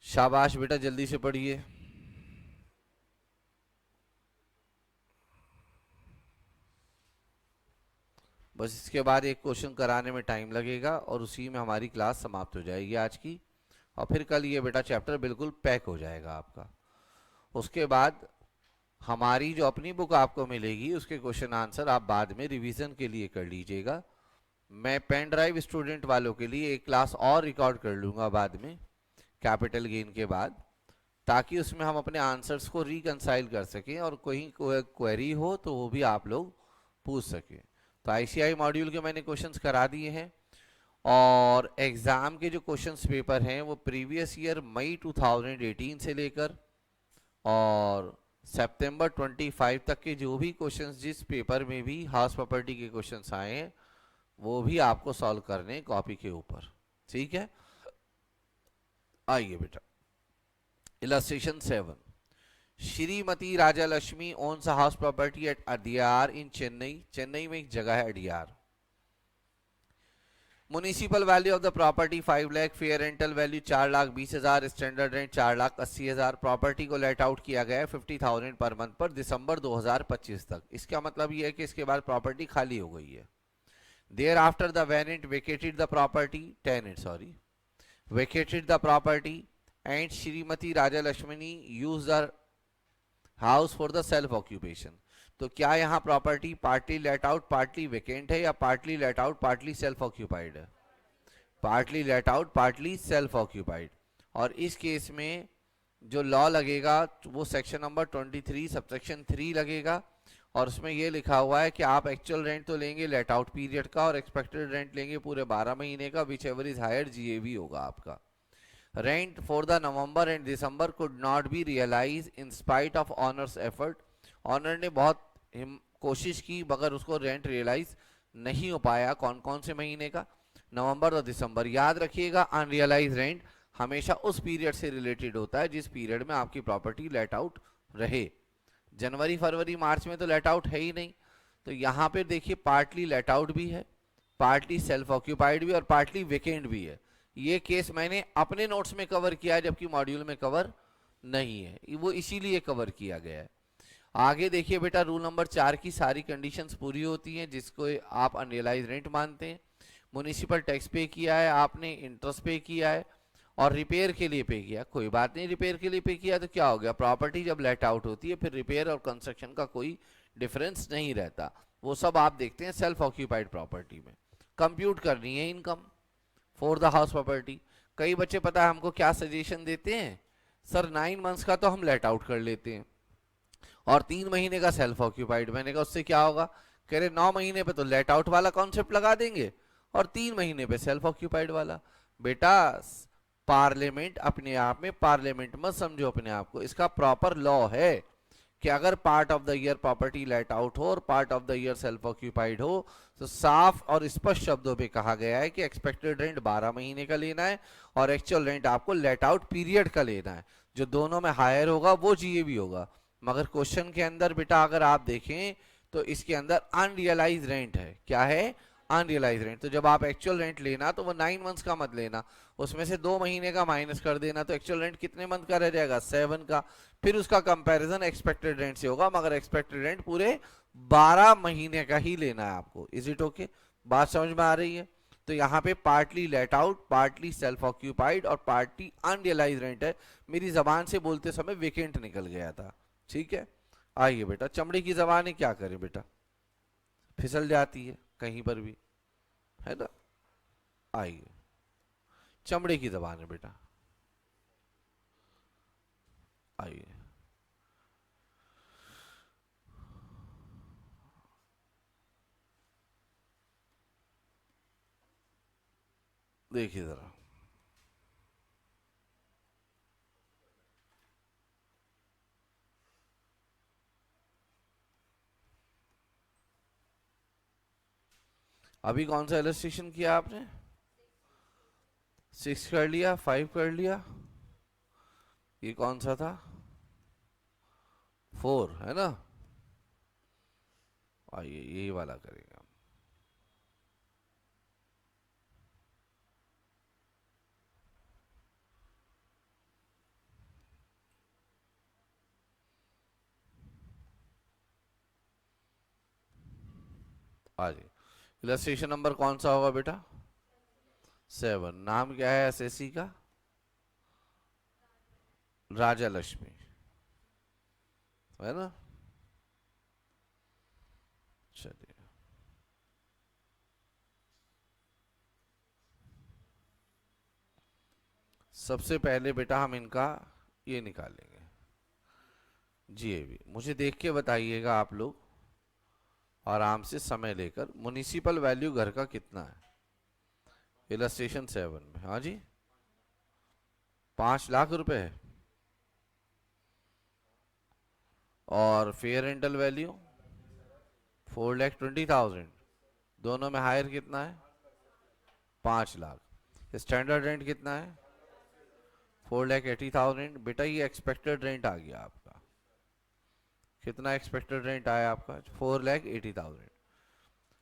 शाबाश बेटा जल्दी से पढ़िए। बस इसके बाद एक क्वेश्चन कराने में टाइम लगेगा और उसी में हमारी क्लास समाप्त हो जाएगी आज की। और फिर कल ये बेटा चैप्टर बिल्कुल पैक हो जाएगा आपका। उसके बाद हमारी जो अपनी बुक आपको मिलेगी उसके क्वेश्चन आंसर आप बाद में रिवीजन के लिए कर लीजिएगा। मैं पेन ड्राइव स्टूडेंट वालों के लिए एक क्लास और रिकॉर्ड कर लूँगा बाद में कैपिटल गेन के बाद, ताकि उसमें हम अपने आंसर्स को रिकंसाइल कर सकें और कोई क्वेरी हो तो वो भी आप लोग पूछ सकें। तो आईसीआई मॉड्यूल के मैंने क्वेश्चंस करा दिए हैं और एग्ज़ाम के जो क्वेश्चंस पेपर हैं वो प्रीवियस ईयर मई 2018 से लेकर और सितंबर 25 तक के जो भी क्वेश्चंस जिस पेपर में भी हाउस प्रॉपर्टी के क्वेश्चंस आए हैं वो भी आपको सॉल्व करने कॉपी के ऊपर। ठीक है, आइए बेटा illustration 7। Shrimati Raja Lakshmi owns a house property at Adyar in Chennai. Chennai में एक जगह है Adyar. Municipal value of the property 5 lakh, fair rental value 4,20,000, standard rent 4,80,000। Property को लेट आउट किया गया है 50,000 पर मंथ पर दिसंबर 2025 तक। इसका मतलब यह है कि इसके बाद प्रॉपर्टी खाली हो गई है। Thereafter the tenant vacated the property, tenant sorry, vacated the property and Shrimati Raja Lakshmi use the house for the self occupation. तो क्या यहाँ property partly let out partly vacant है या partly let out partly self occupied है? Partly let out partly self occupied. और इस केस में जो लॉ लगेगा वो सेक्शन नंबर 23 सबसेक्शन 3 लगेगा और उसमें ये लिखा हुआ है कि आप एक्चुअल रेंट तो लेंगे लेट आउट पीरियड का और एक्सपेक्टेड रेंट लेंगे पूरे 12 महीने का, whichever is higher GAV होगा आपका। Rent for the November and December could not be realise in spite of owners effort. Owner ने बहुत कोशिश की मगर उसको रेंट रियलाइज नहीं हो पाया। कौन कौन से महीने का? नवंबर और दिसंबर। याद रखिएगा अनरियलाइज रेंट हमेशा उस पीरियड से रिलेटेड होता है जिस पीरियड में आपकी प्रॉपर्टी लेट आउट रहे। जनवरी फरवरी मार्च में तो लेट आउट है ही नहीं। तो यहाँ पे देखिए पार्टली लेट आउट भी है, पार्टली सेल्फ ऑक्यूपाइड भी और पार्टली वेकेंट भी है। ये केस मैंने अपने नोट्स में कवर किया है जबकि मॉड्यूल में कवर नहीं है, वो इसीलिए कवर किया गया है। आगे देखिए बेटा रूल नंबर 4 की सारी कंडीशंस पूरी होती हैं जिसको आप अनरियलाइज रेंट मानते हैं। म्युनिसिपल टैक्स पे किया है आपने, इंटरेस्ट पे किया है और रिपेयर के लिए पे किया। कोई बात नहीं, रिपेयर के लिए पे किया तो क्या हो गया, प्रॉपर्टी जब लेट आउट होती है फिर रिपेयर और कंस्ट्रक्शन का कोई डिफरेंस नहीं रहता। वो सब आप देखते हैं सेल्फ ऑक्यूपाइड प्रॉपर्टी में। कंप्यूट करनी है income for the house property. कई बच्चे पता है हमको क्या सजेशन देते हैं, सर 9 मंथ्स का तो हम लेट आउट कर लेते हैं और 3 महीने का सेल्फ ऑक्यूपाइड। मैंने कहा उससे क्या होगा? कह रहे 9 महीने पे तो लेट आउट वाला कॉन्सेप्ट लगा देंगे और 3 महीने पे सेल्फ ऑक्यूपाइड वाला। बेटा पार्लियामेंट अपने आप में पार्लियामेंट मत समझो अपने आप को, इसका प्रॉपर लॉ है कि अगर part of the year property let out हो और part of the year self occupied हो तो साफ और स्पष्ट शब्दों में कहा गया है कि एक्सपेक्टेड रेंट 12 महीने का लेना है और एक्चुअल रेंट आपको लेट आउट पीरियड का लेना है। जो दोनों में हायर होगा वो जीएवी होगा। मगर क्वेश्चन के अंदर बेटा अगर आप देखें तो इसके अंदर अनरियलाइज रेंट है। क्या है? Unrealise rent. तो जब आप एक्चुअल रेंट लेना तो वो 9 मंथ्स का मत लेना, उसमें से 2 महीने का माइनस कर देना तो एक्चुअल रेंट कितने मंथ का रह जाएगा? 7 का। फिर उसका कंपैरिजन एक्सपेक्टेड रेंट से होगा मगर एक्सपेक्टेड रेंट पूरे 12 महीने का ही लेना है आपको। Is it okay? बात समझ में आ रही है? तो यहाँ पे partly let out partly self occupied और पार्टली अनरियलाइज रेंट है। मेरी जबान से बोलते समय वेकेंट निकल गया था। ठीक है, आइए बेटा चमड़ी की जबान है क्या करें बेटा, फिसल जाती है कहीं पर भी, है ना। आइए, चमड़े की जबान है बेटा, आइए। देखिए जरा, अभी कौन सा इलस्ट्रेशन किया आपने? 6 कर लिया, 5 कर लिया, ये कौन सा था? 4, है ना। आइए यही वाला करेंगे हम। आइए, इलस्ट्रेशन नंबर कौन सा होगा बेटा? 7। नाम क्या है एसएससी का? राजा लक्ष्मी, है ना। चलिए, सबसे पहले बेटा हम इनका ये निकालेंगे, जीएवी। मुझे देख के बताइएगा आप लोग, आराम से समय लेकर। म्युनिसिपल वैल्यू घर का कितना है इलस्ट्रेशन 7 में? हाँ जी, 5 लाख रुपए है। और फेयर रेंटल वैल्यू 4,20,000। दोनों में हायर कितना है? 5 लाख। स्टैंडर्ड रेंट कितना है? 4,80,000। बेटा ये एक्सपेक्टेड रेंट आ गया आपका। कितना एक्सपेक्टेड रेंट आया आपका? 4,80,000।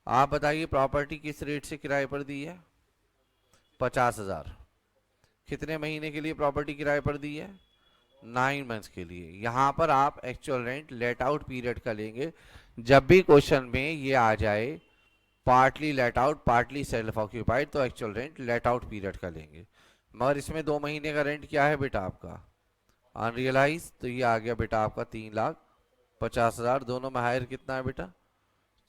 आप बताइए प्रॉपर्टी किस रेट से किराए पर दी है? 50,000। कितने महीने के लिए प्रॉपर्टी किराए पर दी है? 9 मंथ्स के लिए। यहाँ पर आप actual rent let out period का लेंगे। जब भी क्वेश्चन में ये आ जाए partly let out partly self occupied, तो actual rent let out period का लेंगे। मगर इसमें 2 महीने का रेंट क्या है बेटा आपका? अनरियलाइज। तो ये आ गया बेटा आपका 3,50,000। दोनों में हायर कितना है बेटा?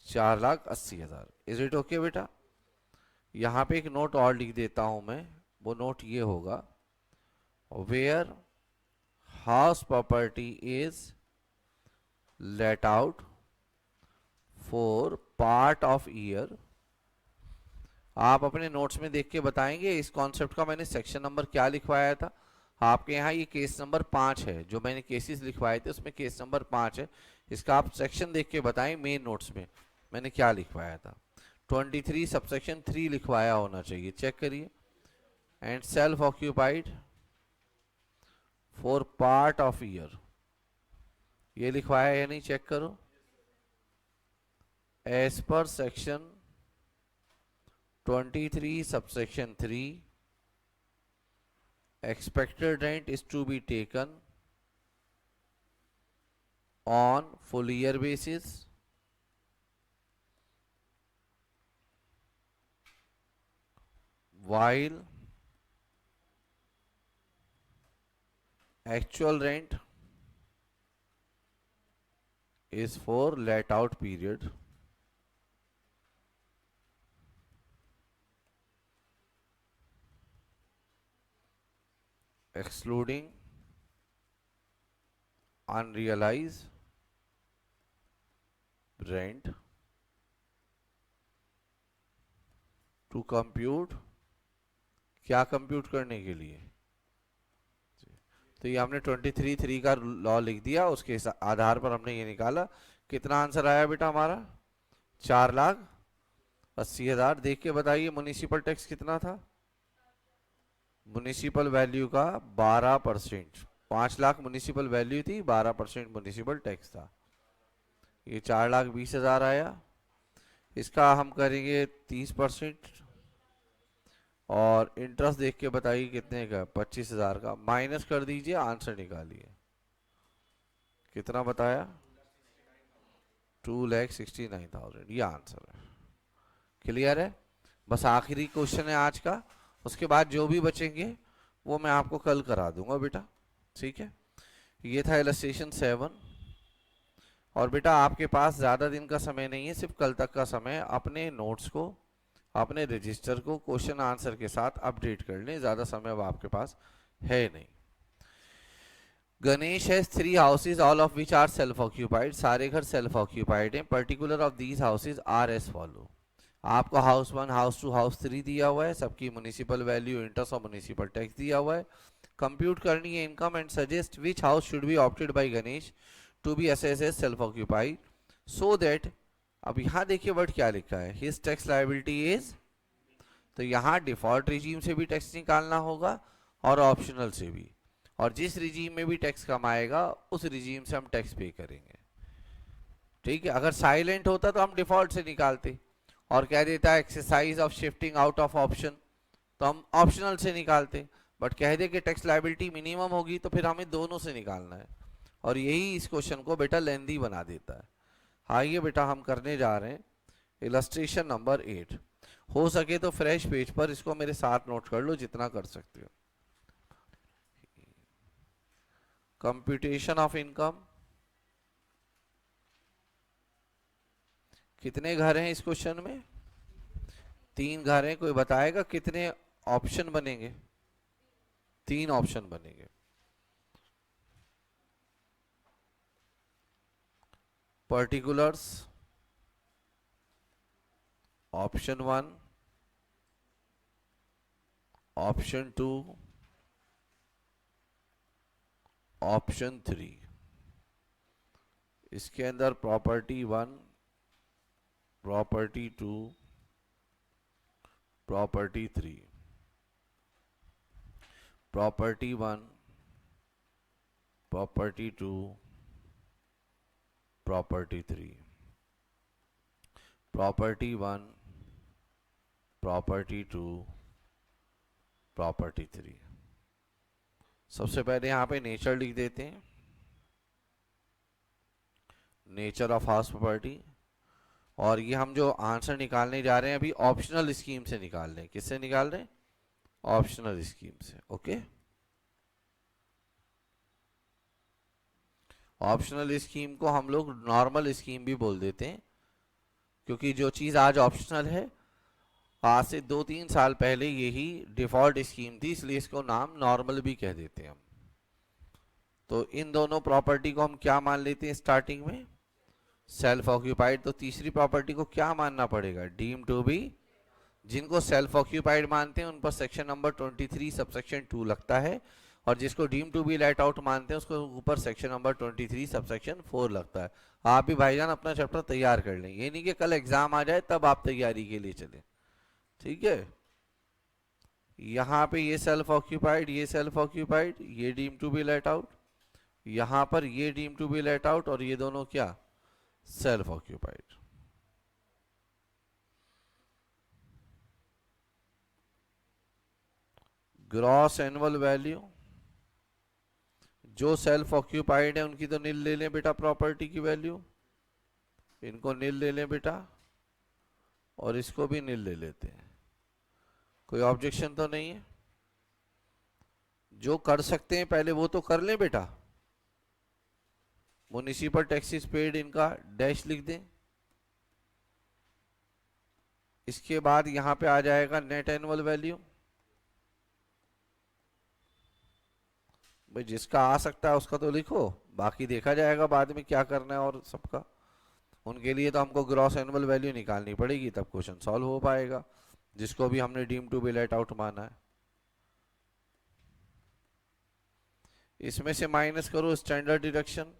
4,80,000। इज इट ओके बेटा? यहाँ पे एक नोट और लिख देता हूं मैं, वो नोट ये होगा, where house property is let out for part of year. आप अपने नोट्स में देख के बताएंगे इस कॉन्सेप्ट का मैंने सेक्शन नंबर क्या लिखवाया था। आपके यहाँ ये केस नंबर 5 है, जो मैंने केसेस लिखवाए थे उसमें केस नंबर 5 है। इसका आप सेक्शन देख के बताएं मेन नोट्स में मैंने क्या लिखवाया था। 23 सबसेक्शन 3 लिखवाया होना चाहिए, चेक करिए। And self occupied for part of year, ये लिखवाया या नहीं, चेक करो। As per section 23 subsection 3, expected rent is to be taken on full year basis while actual rent is for let out period excluding unrealized rent to compute। क्या कंप्यूट करने के लिए? तो ये हमने 23(3) का लॉ लिख दिया, उसके आधार पर हमने ये निकाला। कितना आंसर आया बेटा हमारा? 4,80,000। देख के बताइए म्युनिसिपल टैक्स कितना था? म्युनिसिपल वैल्यू का 12%। 5 लाख म्युनिसिपल वैल्यू थी, 12% म्युनिसिपल टैक्स था। ये 4,20,000 आया। इसका हम करेंगे 30%। और इंटरेस्ट देख के बताइए कितने का? 25,000 का। माइनस कर दीजिए, आंसर निकालिए। कितना बताया? 2,69,000। ये आंसर है। क्लियर है? बस आखिरी क्वेश्चन है आज का, उसके बाद जो भी बचेंगे वो मैं आपको कल करा दूंगा बेटा, ठीक है। ये था इलस्ट्रेशन 7। और बेटा आपके पास ज़्यादा दिन का समय नहीं है, सिर्फ कल तक का समय है। अपने नोट्स को, अपने रजिस्टर को क्वेश्चन आंसर के साथ अपडेट कर लें, ज़्यादा समय अब आपके पास है नहीं। Ganesh has 3 houses all of which are self occupied. सारे घर सेल्फ ऑक्यूपाइड हैं। Particular of these houses are as follow. आपको हाउस 1, हाउस 2, हाउस 3 दिया हुआ है, सबकी म्युनिसिपल वैल्यू, इंटरेस्ट और म्युनिसिपल टैक्स दिया हुआ है। कंप्यूट करनी है income and suggest which house should be opted by Ganesh to be assessed as self occupied so that, अब यहाँ देखिए वर्ड क्या लिखा है, हिज टैक्स लायबिलिटी इज, तो यहाँ डिफॉल्ट रिजीम से भी टैक्स निकालना होगा और ऑप्शनल से भी, और जिस रिजीम में भी टैक्स कमाएगा उस रिजीम से हम टैक्स पे करेंगे। ठीक है, अगर साइलेंट होता तो हम डिफॉल्ट से निकालते, और कह देता है exercise of shifting out of option तो हम ऑप्शनल से निकालते, बट कह दे कि टैक्स लायबिलिटी मिनिमम होगी तो फिर हमें दोनों से निकालना है, और यही इस क्वेश्चन को बेटा लेंदी बना देता है। आइए बेटा हम करने जा रहे हैं इलस्ट्रेशन नंबर 8। हो सके तो फ्रेश पेज पर इसको मेरे साथ नोट कर लो जितना कर सकते हो। कंप्यूटेशन ऑफ इनकम, कितने घर हैं इस क्वेश्चन में? 3 घर हैं। कोई बताएगा कितने ऑप्शन बनेंगे? 3 ऑप्शन बनेंगे। Particulars option 1, option 2, option 3। इसके अंदर property 1, property 2, property 3। Property 1, property 2, property 3। Property 1, property 2, property 3। सबसे पहले यहां पे नेचर लिख देते हैं, नेचर ऑफ हाउस प्रॉपर्टी। और ये हम जो आंसर निकालने जा रहे हैं अभी ऑप्शनल स्कीम से निकाल रहे हैं। किससे निकाल रहे हैं? ऑप्शनल स्कीम से। ओके, ऑप्शनल स्कीम को हम लोग नॉर्मल स्कीम भी बोल देते हैं, क्योंकि जो चीज आज ऑप्शनल है आज से 2-3 साल पहले यही डिफॉल्ट स्कीम थी, इसलिए इसको नाम नॉर्मल भी कह देते हैं हम। तो इन दोनों प्रॉपर्टी को हम क्या मान लेते हैं स्टार्टिंग में? Self occupied. तो तीसरी प्रॉपर्टी को क्या मानना पड़ेगा? Deem to be. जिनको सेल्फ ऑक्यूपाइड मानते हैं उन पर सेक्शन नंबर 23 सबसेक्शन 2 लगता है, और जिसको deem to be let out मानते हैं उसको ऊपर सेक्शन नंबर 23 सबसेक्शन 4 लगता है। आप भी भाईजान अपना चैप्टर तैयार कर लें, ये नहीं कि कल एग्जाम आ जाए तब आप तैयारी के लिए चले। ठीक है, यहाँ पे ये सेल्फ ऑक्यूपाइड, ये सेल्फ ऑक्यूपाइड, ये deem to be let out, यहाँ पर ये deem to be let out, और ये दोनों क्या? Self occupied. Gross annual value, जो सेल्फ ऑक्यूपाइड है उनकी तो नील ले लें बेटा, प्रॉपर्टी की वैल्यू, इनको नील ले लें बेटा, और इसको भी नील ले लेते हैं। कोई ऑब्जेक्शन तो नहीं है? जो कर सकते हैं पहले वो तो कर लें बेटा। म्युनिसिपल टैक्सेस पेड इनका डैश लिख दें। इसके बाद यहां पे आ जाएगा नेट एनुअल वैल्यू। भाई जिसका आ सकता है उसका तो लिखो, बाकी देखा जाएगा बाद में क्या करना है और सबका। उनके लिए तो हमको ग्रॉस एनुअल वैल्यू निकालनी पड़ेगी, तब क्वेश्चन सॉल्व हो पाएगा, जिसको भी हमने deem to be let out माना है। इसमें से माइनस करो standard deduction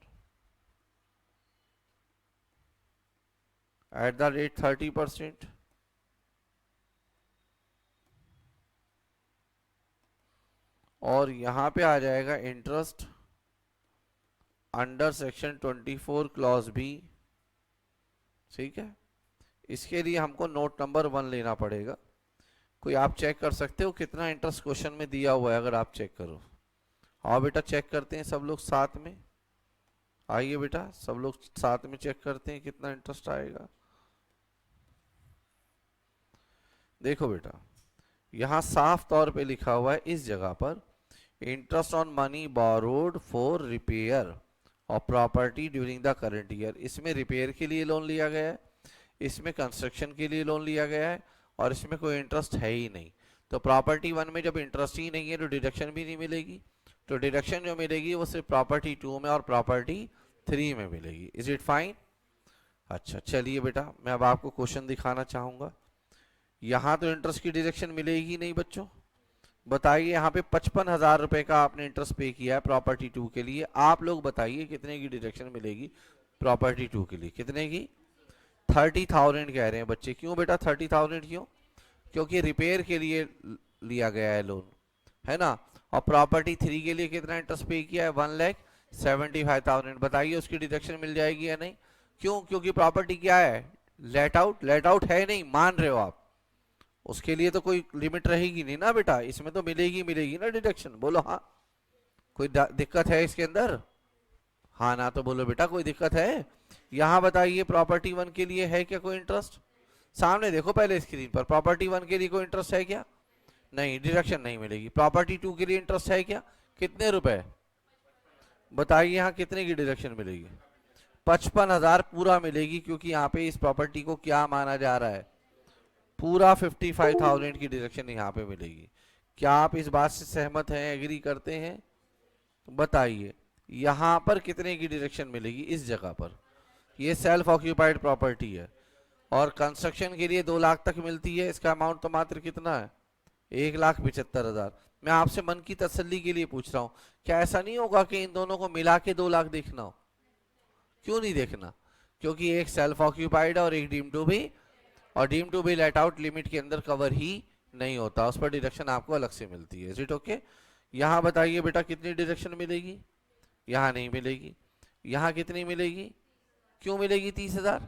at the rate 30%, और यहां पे आ जाएगा interest under section 24 clause B. ठीक है, इसके लिए हमको नोट नंबर 1 लेना पड़ेगा। कोई आप चेक कर सकते हो कितना इंटरेस्ट क्वेश्चन में दिया हुआ है? अगर आप चेक करो, आओ बेटा चेक करते हैं सब लोग साथ में। आइए बेटा सब लोग साथ में चेक करते हैं कितना इंटरेस्ट आएगा। देखो बेटा यहां साफ तौर पे लिखा हुआ है इस जगह पर, interest on money borrowed for repair और property during the current year. इसमें रिपेयर के लिए लोन लिया गया है, इसमें कंस्ट्रक्शन के लिए लोन लिया गया है, और इसमें कोई इंटरेस्ट है ही नहीं। तो प्रॉपर्टी 1 में जब इंटरेस्ट ही नहीं है तो डिडक्शन भी नहीं मिलेगी। तो डिडक्शन जो मिलेगी वो सिर्फ प्रॉपर्टी 2 में और प्रॉपर्टी 3 में मिलेगी। Is it fine? अच्छा चलिए बेटा, मैं अब आपको क्वेश्चन दिखाना चाहूंगा। यहाँ तो इंटरेस्ट की डिडक्शन मिलेगी नहीं बच्चों। बताइए, यहाँ पे 55,000 रुपए का आपने इंटरेस्ट पे किया है प्रॉपर्टी 2 के लिए। आप लोग बताइए कितने की डिडक्शन मिलेगी प्रॉपर्टी 2 के लिए? कितने की? 30,000 कह रहे हैं बच्चे। क्यों बेटा 30,000 क्यों? क्योंकि रिपेयर के लिए लिया गया है लोन, है ना। और प्रॉपर्टी 3 के लिए कितना इंटरेस्ट पे किया है? 1,75,000। बताइए उसकी डिडक्शन मिल जाएगी या नहीं? क्यों? क्योंकि प्रॉपर्टी क्या है? Let out. लेट आउट है नहीं, मान रहे हो आप। उसके लिए तो कोई लिमिट रहेगी नहीं ना बेटा, इसमें तो मिलेगी मिलेगी ना डिडक्शन। बोलो हाँ। कोई दिक्कत है इसके अंदर? हाँ ना तो बोलो बेटा, कोई दिक्कत है? यहाँ बताइए प्रॉपर्टी 1 के लिए है क्या कोई इंटरेस्ट? सामने देखो पहले स्क्रीन पर, प्रॉपर्टी 1 के लिए कोई इंटरेस्ट है क्या? नहीं, डिडक्शन नहीं मिलेगी। प्रॉपर्टी 2 के लिए इंटरेस्ट है क्या? कितने रुपए? बताइए यहाँ कितने की डिडक्शन मिलेगी? 55,000 पूरा मिलेगी, क्योंकि यहाँ पे इस प्रॉपर्टी को क्या माना जा रहा है? पूरा 55,000 की डिडक्शन यहाँ पे मिलेगी। क्या आप इस बात से सहमत हैं, एग्री करते हैं? बताइए यहाँ पर कितने की डिडक्शन मिलेगी इस जगह पर? ये सेल्फ ऑक्यूपाइड प्रॉपर्टी है और कंस्ट्रक्शन के लिए 2 लाख तक मिलती है। इसका अमाउंट तो मात्र कितना है? 1,75,000। मैं आपसे मन की तसल्ली के लिए पूछ रहा हूँ, क्या ऐसा नहीं होगा कि इन दोनों को मिला के 2 लाख देखना हो? क्यों नहीं देखना? क्योंकि एक सेल्फ ऑक्यूपाइड और एक डीम टू भी, और deem to be let out limit के अंदर कवर ही नहीं होता, उस पर डिडक्शन आपको अलग से मिलती है। Is it okay? यहाँ बताइए बेटा कितनी डिडक्शन मिलेगी? यहाँ नहीं मिलेगी। यहाँ कितनी मिलेगी? क्यों मिलेगी 30,000?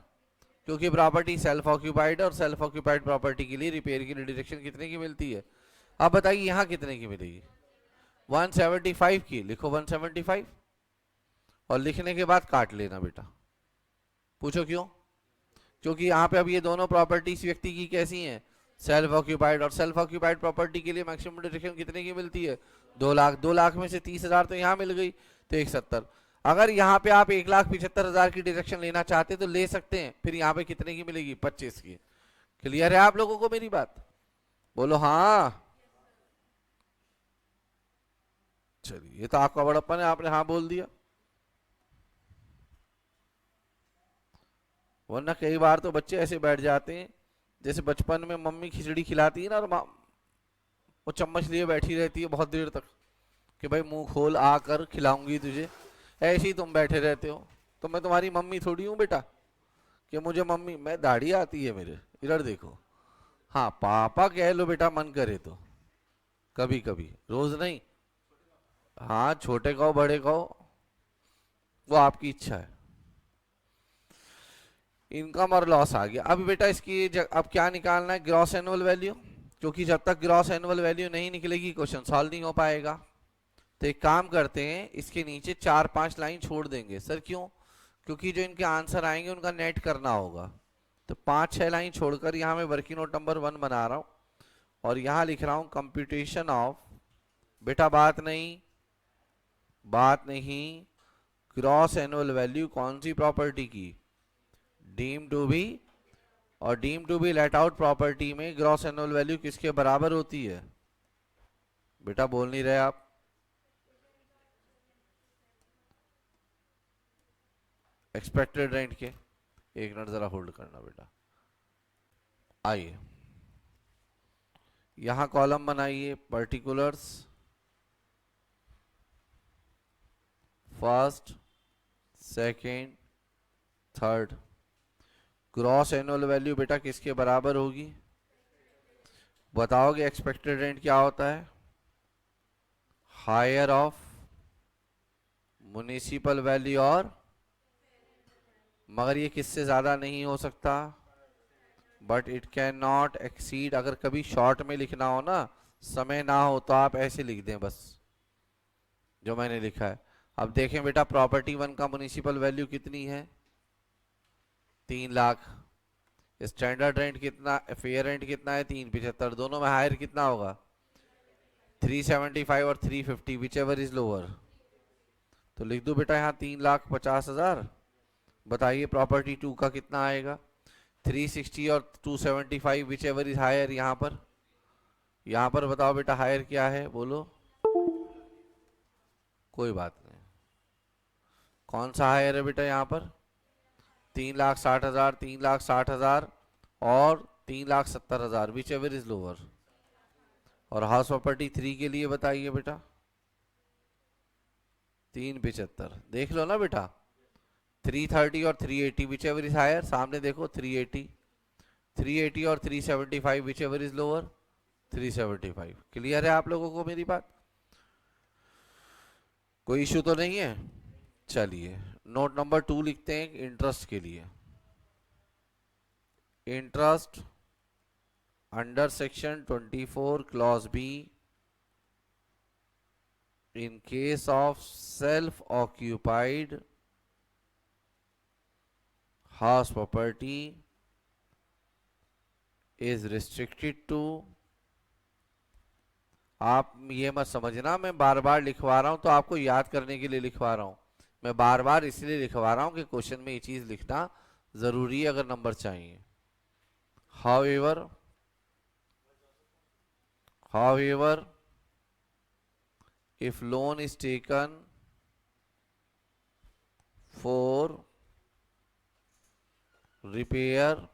क्योंकि प्रॉपर्टी सेल्फ ऑक्यूपाइड, और सेल्फ ऑक्यूपाइड प्रॉपर्टी के लिए रिपेयर की डिडक्शन कितने की मिलती है? अब बताइए यहाँ कितने की मिलेगी? 175 की। लिखो 175, और लिखने के बाद काट लेना बेटा। पूछो क्यों? क्योंकि यहाँ पे अब ये दोनों प्रॉपर्टीज व्यक्ति की कैसी हैं? Self occupied. और सेल्फ ऑक्यूपाइड प्रॉपर्टी के लिए मैक्सिमम डिडक्शन कितने की मिलती है? 2 लाख। 2 लाख में से 30,000 तो यहाँ मिल गई, तो 170। अगर यहाँ पे आप 1,75,000 की डिडक्शन लेना चाहते तो ले सकते हैं। फिर यहाँ पे कितने की मिलेगी? 25 की। क्लियर है आप लोगों को मेरी बात? बोलो हाँ। चलिए, ये तो आपका बड़प्पन है, आपने हाँ बोल दिया। वरना कई बार तो बच्चे ऐसे बैठ जाते हैं, जैसे बचपन में मम्मी खिचड़ी खिलाती है ना, और वो चम्मच लिए बैठी रहती है बहुत देर तक कि भाई मुंह खोल, आकर खिलाऊंगी तुझे। ऐसे ही तुम बैठे रहते हो। तो मैं तुम्हारी मम्मी थोड़ी हूँ बेटा कि मुझे मम्मी, मैं दाढ़ी आती है मेरे, इधर देखो। हाँ पापा कह लो बेटा मन करे तो, कभी कभी, रोज नहीं। हाँ छोटे कहो बड़े कहो, वो आपकी इच्छा है। इनकम और लॉस आ गया। अब बेटा इसकी अब क्या निकालना है? Gross annual value. क्योंकि जब तक ग्रॉस एनुअल वैल्यू नहीं निकलेगी क्वेश्चन सॉल्व नहीं हो पाएगा। तो एक काम करते हैं, इसके नीचे 4-5 लाइन छोड़ देंगे। सर क्यों? क्योंकि जो इनके आंसर आएंगे उनका नेट करना होगा। तो 5-6 लाइन छोड़कर यहाँ मैं वर्किंग नोट नंबर 1 बना रहा हूँ, और यहाँ लिख रहा हूँ कंप्यूटेशन ऑफ, बेटा बात नहीं, बात नहीं, ग्रॉस एनुअल वैल्यू कौन सी प्रॉपर्टी की? Deem to be. और deem to be let out property में ग्रॉस एनुअल वैल्यू किसके बराबर होती है? बेटा बोल नहीं रहे आप। एक्सपेक्टेड रेंट के। एक मिनट जरा होल्ड करना बेटा। आइए यहां कॉलम बनाइए, particulars, first, second, third. Gross annual value बेटा किसके बराबर होगी? बताओगे एक्सपेक्टेड रेंट क्या होता है? हायर ऑफ म्युनिसिपल वैल्यू, और मगर ये किससे ज्यादा नहीं हो सकता? But it can not exceed. अगर कभी शॉर्ट में लिखना हो ना, समय ना हो, तो आप ऐसे लिख दें बस, जो मैंने लिखा है। अब देखें बेटा, प्रॉपर्टी 1 का म्युनिसिपल वैल्यू कितनी है? 3 लाख। स्टैंडर्ड रेंट कितना, फेयर रेंट कितना है? 375। दोनों में हायर कितना होगा? 375 और 350, विच एवर इज लोअर। तो लिख दो बेटा यहाँ 3,50,000। बताइए प्रॉपर्टी टू का कितना आएगा? 360 और 275 विच एवर इज हायर। यहाँ पर बताओ बेटा हायर क्या है, बोलो। कोई बात नहीं, कौन सा हायर है बेटा यहाँ पर? 3,60,000, 3,60,000 और 3,70,000 विच एवर इज लोअर। और हाउस प्रॉपर्टी थ्री के लिए बताइए बेटा। 3,75 देख लो ना बेटा। 330 और 380 विच एवर इज हायर। सामने देखो 380, 380 और 375 which ever is lower. 375। Clear है आप लोगों को मेरी बात? कोई इशू तो नहीं है? चलिए नोट नंबर 2 लिखते हैं इंटरेस्ट के लिए। Interest under section 24 clause B in case of self-occupied house property is restricted to। आप ये मत समझना मैं बार बार लिखवा रहा हूं तो आपको याद करने के लिए लिखवा रहा हूं। मैं बार बार इसलिए लिखवा रहा हूं कि क्वेश्चन में ये चीज लिखना जरूरी है अगर नंबर चाहिए। however if loan is taken for repair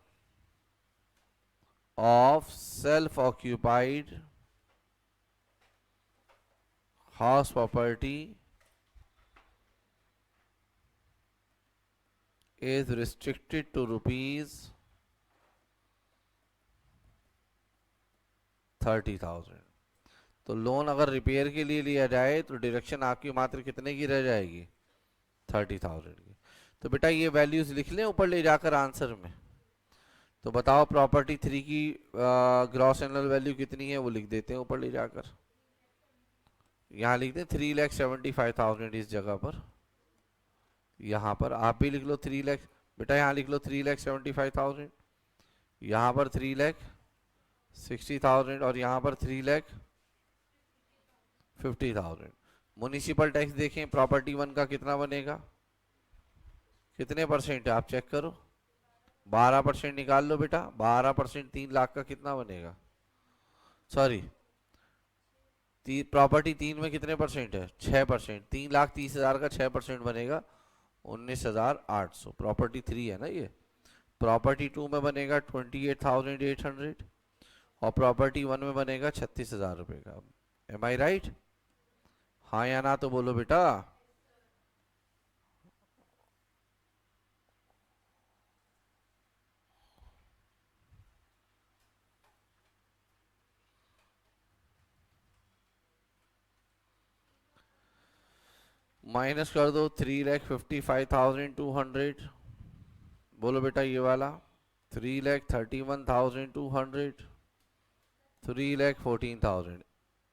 of self-occupied house property is restricted to rupees 30,000। तो लोन अगर रिपेयर के लिए लिया जाए तो डिडक्शन आपकी मात्र कितने की रह जाएगी? 30,000 की। तो बेटा ये वैल्यूज लिख लें ऊपर ले जाकर आंसर में। तो बताओ प्रॉपर्टी थ्री की ग्रॉस एनुअल वैल्यू कितनी है, वो लिख देते हैं ऊपर ले जाकर। यहाँ लिख दें 3,75,000 इस जगह पर। यहाँ पर आप भी लिख लो 3 लाख। बेटा यहाँ लिख लो 3,75,000। यहाँ पर 3,60,000 और यहाँ पर 3,50,000। म्युनिसिपल टैक्स देखें प्रॉपर्टी वन का कितना बनेगा? कितने परसेंट है आप चेक करो। 12% निकाल लो बेटा। 12% 3 लाख का कितना बनेगा? सॉरी, प्रॉपर्टी तीन में कितने परसेंट है? 6%। 3,30,000 का 6% बनेगा 19,800। प्रॉपर्टी थ्री है ना ये। प्रॉपर्टी टू में बनेगा 28,800 और प्रॉपर्टी वन में बनेगा 36,000 रुपए का। एम आई राइट? हाँ या ना तो बोलो बेटा। माइनस कर दो 3,55,200। बोलो बेटा ये वाला 3,31,200, 3,14,000।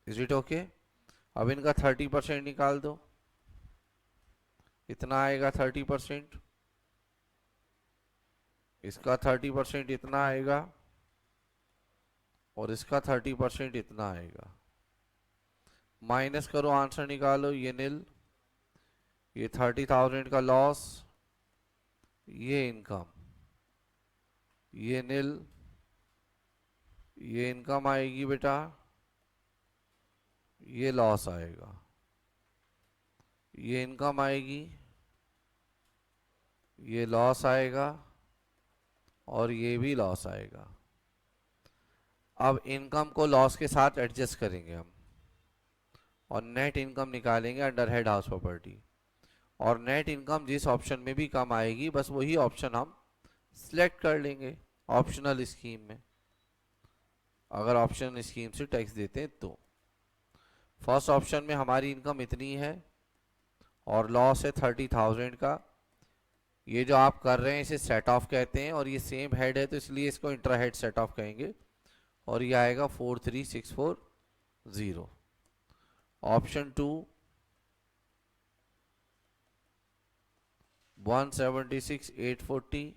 Is it okay? अब इनका 30% निकाल दो। इतना आएगा 30%। इसका 30% इतना आएगा और इसका 30% इतना आएगा। माइनस करो आंसर निकालो। ये नील, ये 30,000 का लॉस, ये इनकम, ये नील, ये इनकम आएगी बेटा, ये लॉस आएगा, ये इनकम आएगी, ये लॉस आएगा और ये भी लॉस आएगा। अब इनकम को लॉस के साथ एडजस्ट करेंगे हम और नेट इनकम निकालेंगे अंडर हेड हाउस प्रॉपर्टी। और नेट इनकम जिस ऑप्शन में भी कम आएगी बस वही ऑप्शन हम सिलेक्ट कर लेंगे ऑप्शनल स्कीम में, अगर ऑप्शन स्कीम से टैक्स देते हैं तो। फर्स्ट ऑप्शन में हमारी इनकम इतनी है और लॉस है 30,000 का। ये जो आप कर रहे हैं इसे सेट ऑफ कहते हैं और ये सेम हेड है तो इसलिए इसको इंट्रा हेड सेट ऑफ कहेंगे और ये आएगा 43,640। ऑप्शन टू 176,840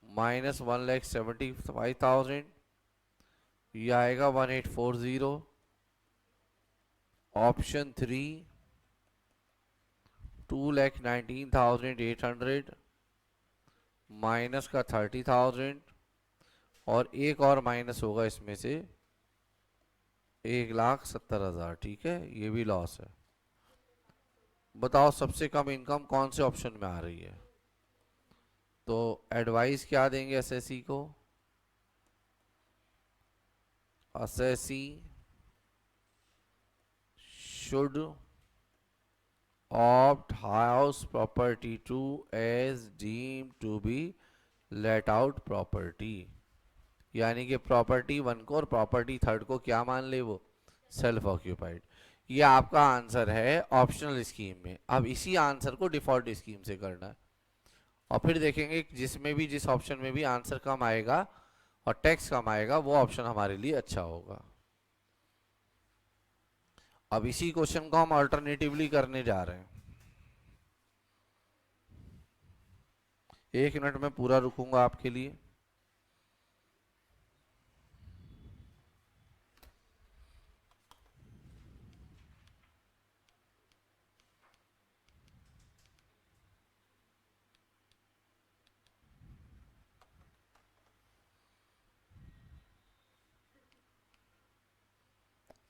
माइनस 1,75,000, ये आएगा 1,840। ऑप्शन थ्री 2,19,800 माइनस का 30,000 और एक और माइनस होगा इसमें से 1,70,000। ठीक है, ये भी लॉस है। बताओ सबसे कम इनकम कौन से ऑप्शन में आ रही है? तो एडवाइस क्या देंगे एसएससी को? SSC should opt house property to as deemed to be let out property। यानी कि प्रॉपर्टी वन को और प्रॉपर्टी थर्ड को क्या मान ले वो? Self occupied. ये आपका आंसर है ऑप्शनल स्कीम में। अब इसी आंसर को डिफॉल्ट स्कीम से करना है और फिर देखेंगे जिसमें भी जिस ऑप्शन में भी आंसर कम आएगा और टैक्स कम आएगा वो ऑप्शन हमारे लिए अच्छा होगा। अब इसी क्वेश्चन को हम अल्टरनेटिवली करने जा रहे हैं। 1 मिनट में पूरा रुकूंगा आपके लिए।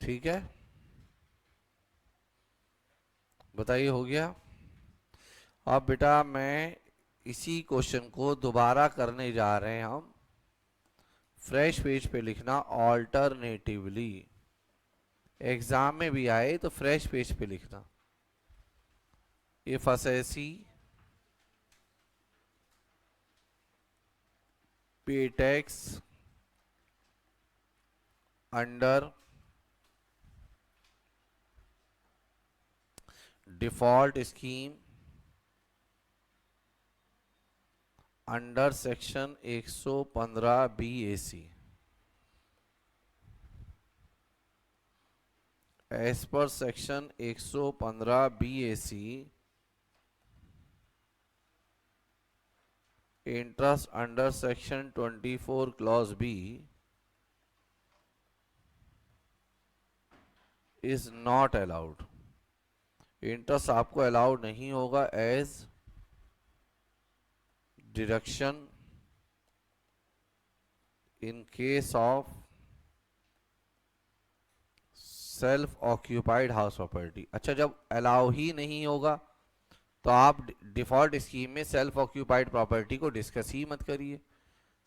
ठीक है, बताइए हो गया? अब बेटा मैं इसी क्वेश्चन को दोबारा करने जा रहे हैं हम। फ्रेश पेज पे लिखना ऑल्टरनेटिवली। एग्जाम में भी आए तो फ्रेश पेज पे लिखना। If assessee pay tax under default scheme under section 115 BAC as per section 115 BAC interest under section 24 clause B is not allowed. Interest आपको अलाउड नहीं होगा as deduction in case of self occupied house property. अच्छा, जब अलाउ ही नहीं होगा तो आप डिफॉल्ट स्कीम में सेल्फ ऑक्यूपाइड प्रॉपर्टी को डिस्कस ही मत करिए।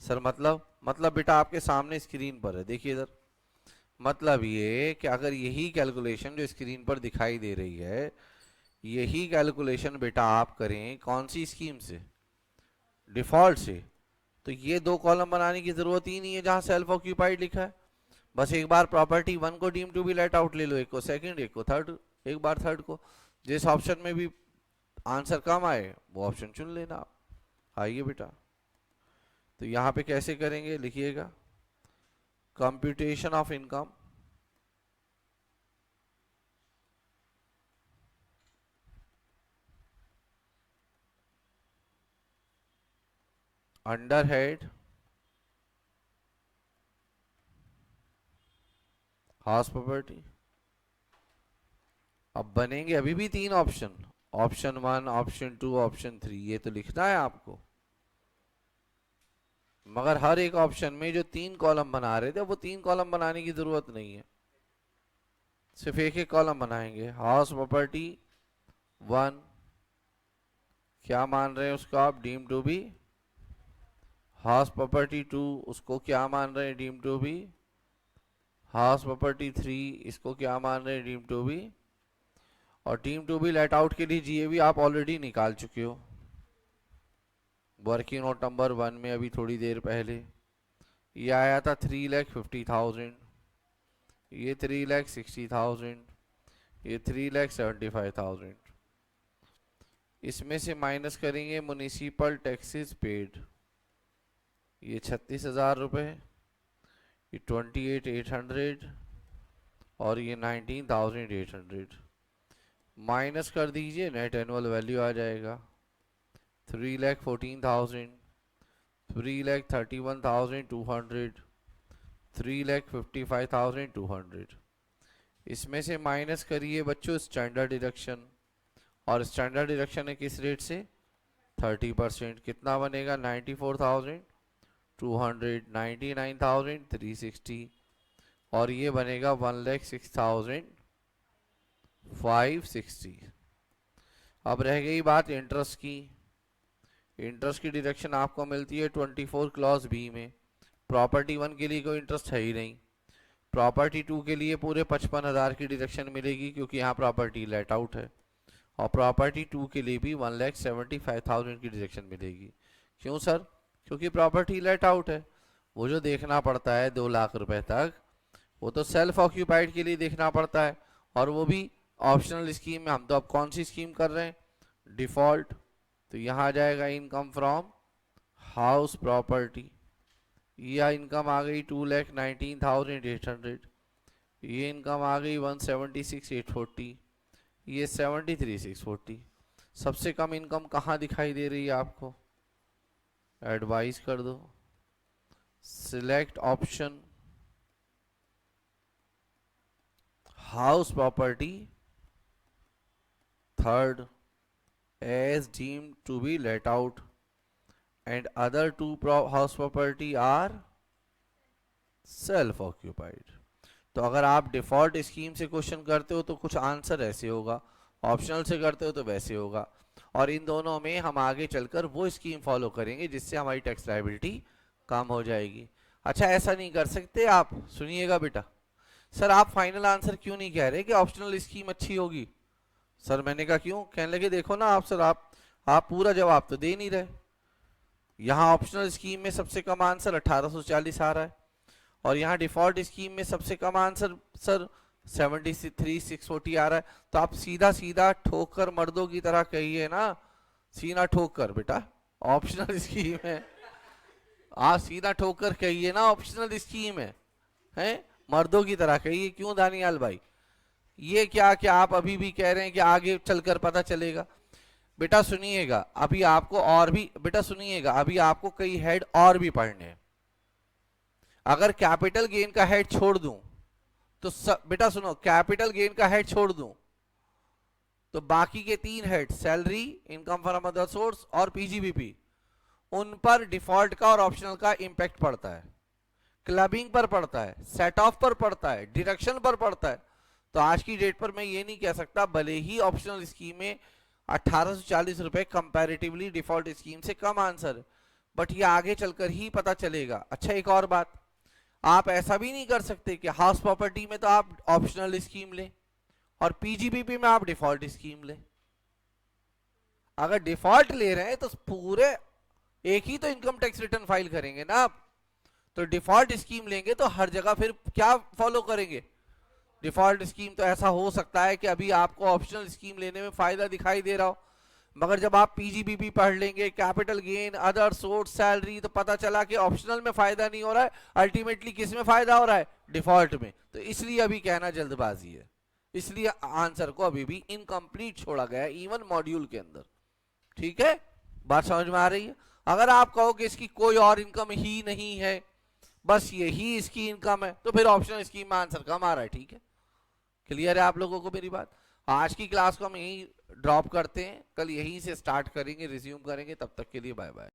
सर मतलब बेटा आपके सामने स्क्रीन पर है, देखिए इधर। मतलब ये कि अगर यही कैलकुलेशन जो स्क्रीन पर दिखाई दे रही है, यही कैलकुलेशन बेटा आप करें कौन सी स्कीम से? डिफॉल्ट से, तो ये दो कॉलम बनाने की जरूरत ही नहीं है जहां सेल्फ ऑक्यूपाइड लिखा है। बस एक बार प्रॉपर्टी वन को deem to be let out ले लो, एक को सेकंड, एक को थर्ड, एक बार थर्ड को। जिस ऑप्शन में भी आंसर कम आए वो ऑप्शन चुन लेना आप। आइए बेटा, तो यहां पे कैसे करेंगे लिखिएगा। Computation of income under head house property. अब बनेंगे अभी भी 3 ऑप्शन, ऑप्शन 1, ऑप्शन 2, ऑप्शन 3, ये तो लिखना है आपको। मगर हर एक ऑप्शन में जो 3 कॉलम बना रहे थे वो 3 कॉलम बनाने की जरूरत नहीं है, सिर्फ एक एक कॉलम बनाएंगे। हाउस प्रॉपर्टी 1 क्या मान रहे हैं उसको आप? Deem to be. House property 2 उसको क्या मान रहे हैं? Deem to be. House property 3 इसको क्या मान रहे हैं? Deem to be. और deem to be let out के लिए जीएवी आप ऑलरेडी निकाल चुके हो वर्किंग नोट नंबर 1 में अभी थोड़ी देर पहले। ये आया था 3,50,000, ये 3,60,000, ये 3,75,000। इसमें से माइनस करेंगे म्युनिसिपल टैक्सेस पेड, ये 36,000 रुपये, ये 28,800 और ये 19,800। माइनस कर दीजिए, नेट एनुअल वैल्यू आ जाएगा 3,14,000, 3,31,200, 3,55,200। इसमें से माइनस करिए बच्चों स्टैंडर्ड डिडक्शन और स्टैंडर्ड डिडक्शन है किस रेट से 30%। कितना बनेगा 94,299,360 और ये बनेगा 1,06,560। अब रह गई बात इंटरेस्ट की। इंटरेस्ट की डिडक्शन आपको मिलती है 24 क्लॉज बी में। प्रॉपर्टी 1 के लिए कोई इंटरेस्ट है ही नहीं। प्रॉपर्टी 2 के लिए पूरे 55,000 की डिडक्शन मिलेगी क्योंकि यहाँ प्रॉपर्टी लेट आउट है। और प्रॉपर्टी 2 के लिए भी 1,75,000 की डिडक्शन मिलेगी। क्यों सर? क्योंकि प्रॉपर्टी लेट आउट है। वो जो देखना पड़ता है 2 लाख रुपए तक, वो तो सेल्फ ऑक्यूपाइड के लिए देखना पड़ता है, और वो भी ऑप्शनल स्कीम में। हम तो अब कौन सी स्कीम कर रहे हैं? डिफॉल्ट। तो यहाँ आ जाएगा इनकम फ्रॉम हाउस प्रॉपर्टी। यह इनकम आ गई 2,19,800। ये इनकम आ गई 176,840। ये 73,640। सबसे कम इनकम कहाँ दिखाई दे रही है आपको? एडवाइस कर दो। Select option house property third as deemed to be let out and other two house property are self occupied। तो अगर आप डिफॉल्ट स्कीम से क्वेश्चन करते हो तो कुछ आंसर ऐसे होगा, ऑप्शनल से करते हो तो वैसे होगा, और इन दोनों में हम आगे चलकर वो स्कीम फॉलो करेंगे जिससे हमारी टैक्स लायबिलिटी कम हो जाएगी। अच्छा, ऐसा नहीं कर सकते आप? सुनिएगा बेटा, सर आप फाइनल आंसर क्यों नहीं कह रहे कि ऑप्शनल स्कीम अच्छी होगी? सर मैंने कहा क्यों? कहने लगे देखो ना आप सर, आप पूरा जवाब तो दे नहीं रहे। यहाँ ऑप्शनल स्कीम में सबसे कम आंसर 1840 आ रहा है, और यहाँ डिफॉल्ट स्कीम में सबसे कम आंसर सर 73,640 आ रहा है। तो आप सीधा सीधा ठोकर मर्दों की तरह कहिए ना, सीधा ठोकर बेटा ऑप्शनल स्कीम है। आप सीधा ठोकर कहिए ना ऑप्शनल स्कीम है मर्दों की तरह कहिए। क्यों दानियाल भाई? ये क्या आप अभी भी कह रहे हैं कि आगे चलकर पता चलेगा? बेटा सुनिएगा, अभी आपको और भी बेटा सुनिएगा, अभी आपको कई हेड और भी पढ़ने हैं। अगर कैपिटल गेन का हेड छोड़ दूं तो बेटा सुनो, कैपिटल गेन का हेड छोड़ दूं तो बाकी के 3 head salary, income from other source और पीजीबीपी, उन पर डिफॉल्ट का और ऑप्शनल का इंपैक्ट पड़ता है। क्लबिंग पर पड़ता है, सेट ऑफ पर पड़ता है, डिडक्शन पर पड़ता है। तो आज की डेट पर मैं ये नहीं कह सकता, भले ही ऑप्शनल स्कीम में 1840 रुपए कंपैरेटिवली डिफॉल्ट स्कीम से कम आंसर, बट ये आगे चलकर ही पता चलेगा। अच्छा, एक और बात, आप ऐसा भी नहीं कर सकते कि हाउस प्रॉपर्टी में तो आप ऑप्शनल स्कीम लें और पीजीबीपी में आप डिफॉल्ट स्कीम लें। अगर डिफॉल्ट ले रहे हैं तो पूरे एक ही तो इनकम टैक्स रिटर्न फाइल करेंगे ना आप। तो डिफॉल्ट स्कीम लेंगे तो हर जगह फिर क्या फॉलो करेंगे? Default scheme. तो ऐसा हो सकता है कि अभी आपको ऑप्शनल स्कीम लेने में फायदा दिखाई दे रहा हो, मगर जब आप पीजीबीपी पढ़ लेंगे, capital gain, other source, salary, तो पता चला कि ऑप्शनल में फायदा नहीं हो रहा है, अल्टीमेटली किस में फायदा हो रहा है? डिफॉल्ट में। तो इसलिए अभी कहना जल्दबाजी है, इसलिए आंसर को अभी भी इनकम्प्लीट छोड़ा गया है इवन मॉड्यूल के अंदर। ठीक है, बात समझ में आ रही है? अगर आप कहो कि इसकी कोई और इनकम ही नहीं है, बस यही इसकी इनकम है, तो फिर ऑप्शनल स्कीम में आंसर कम आ रहा है। ठीक है, क्लियर है आप लोगों को मेरी बात? आज की क्लास को हम यहीं ड्रॉप करते हैं, कल यहीं से स्टार्ट करेंगे, रिज्यूम करेंगे। तब तक के लिए बाय बाय।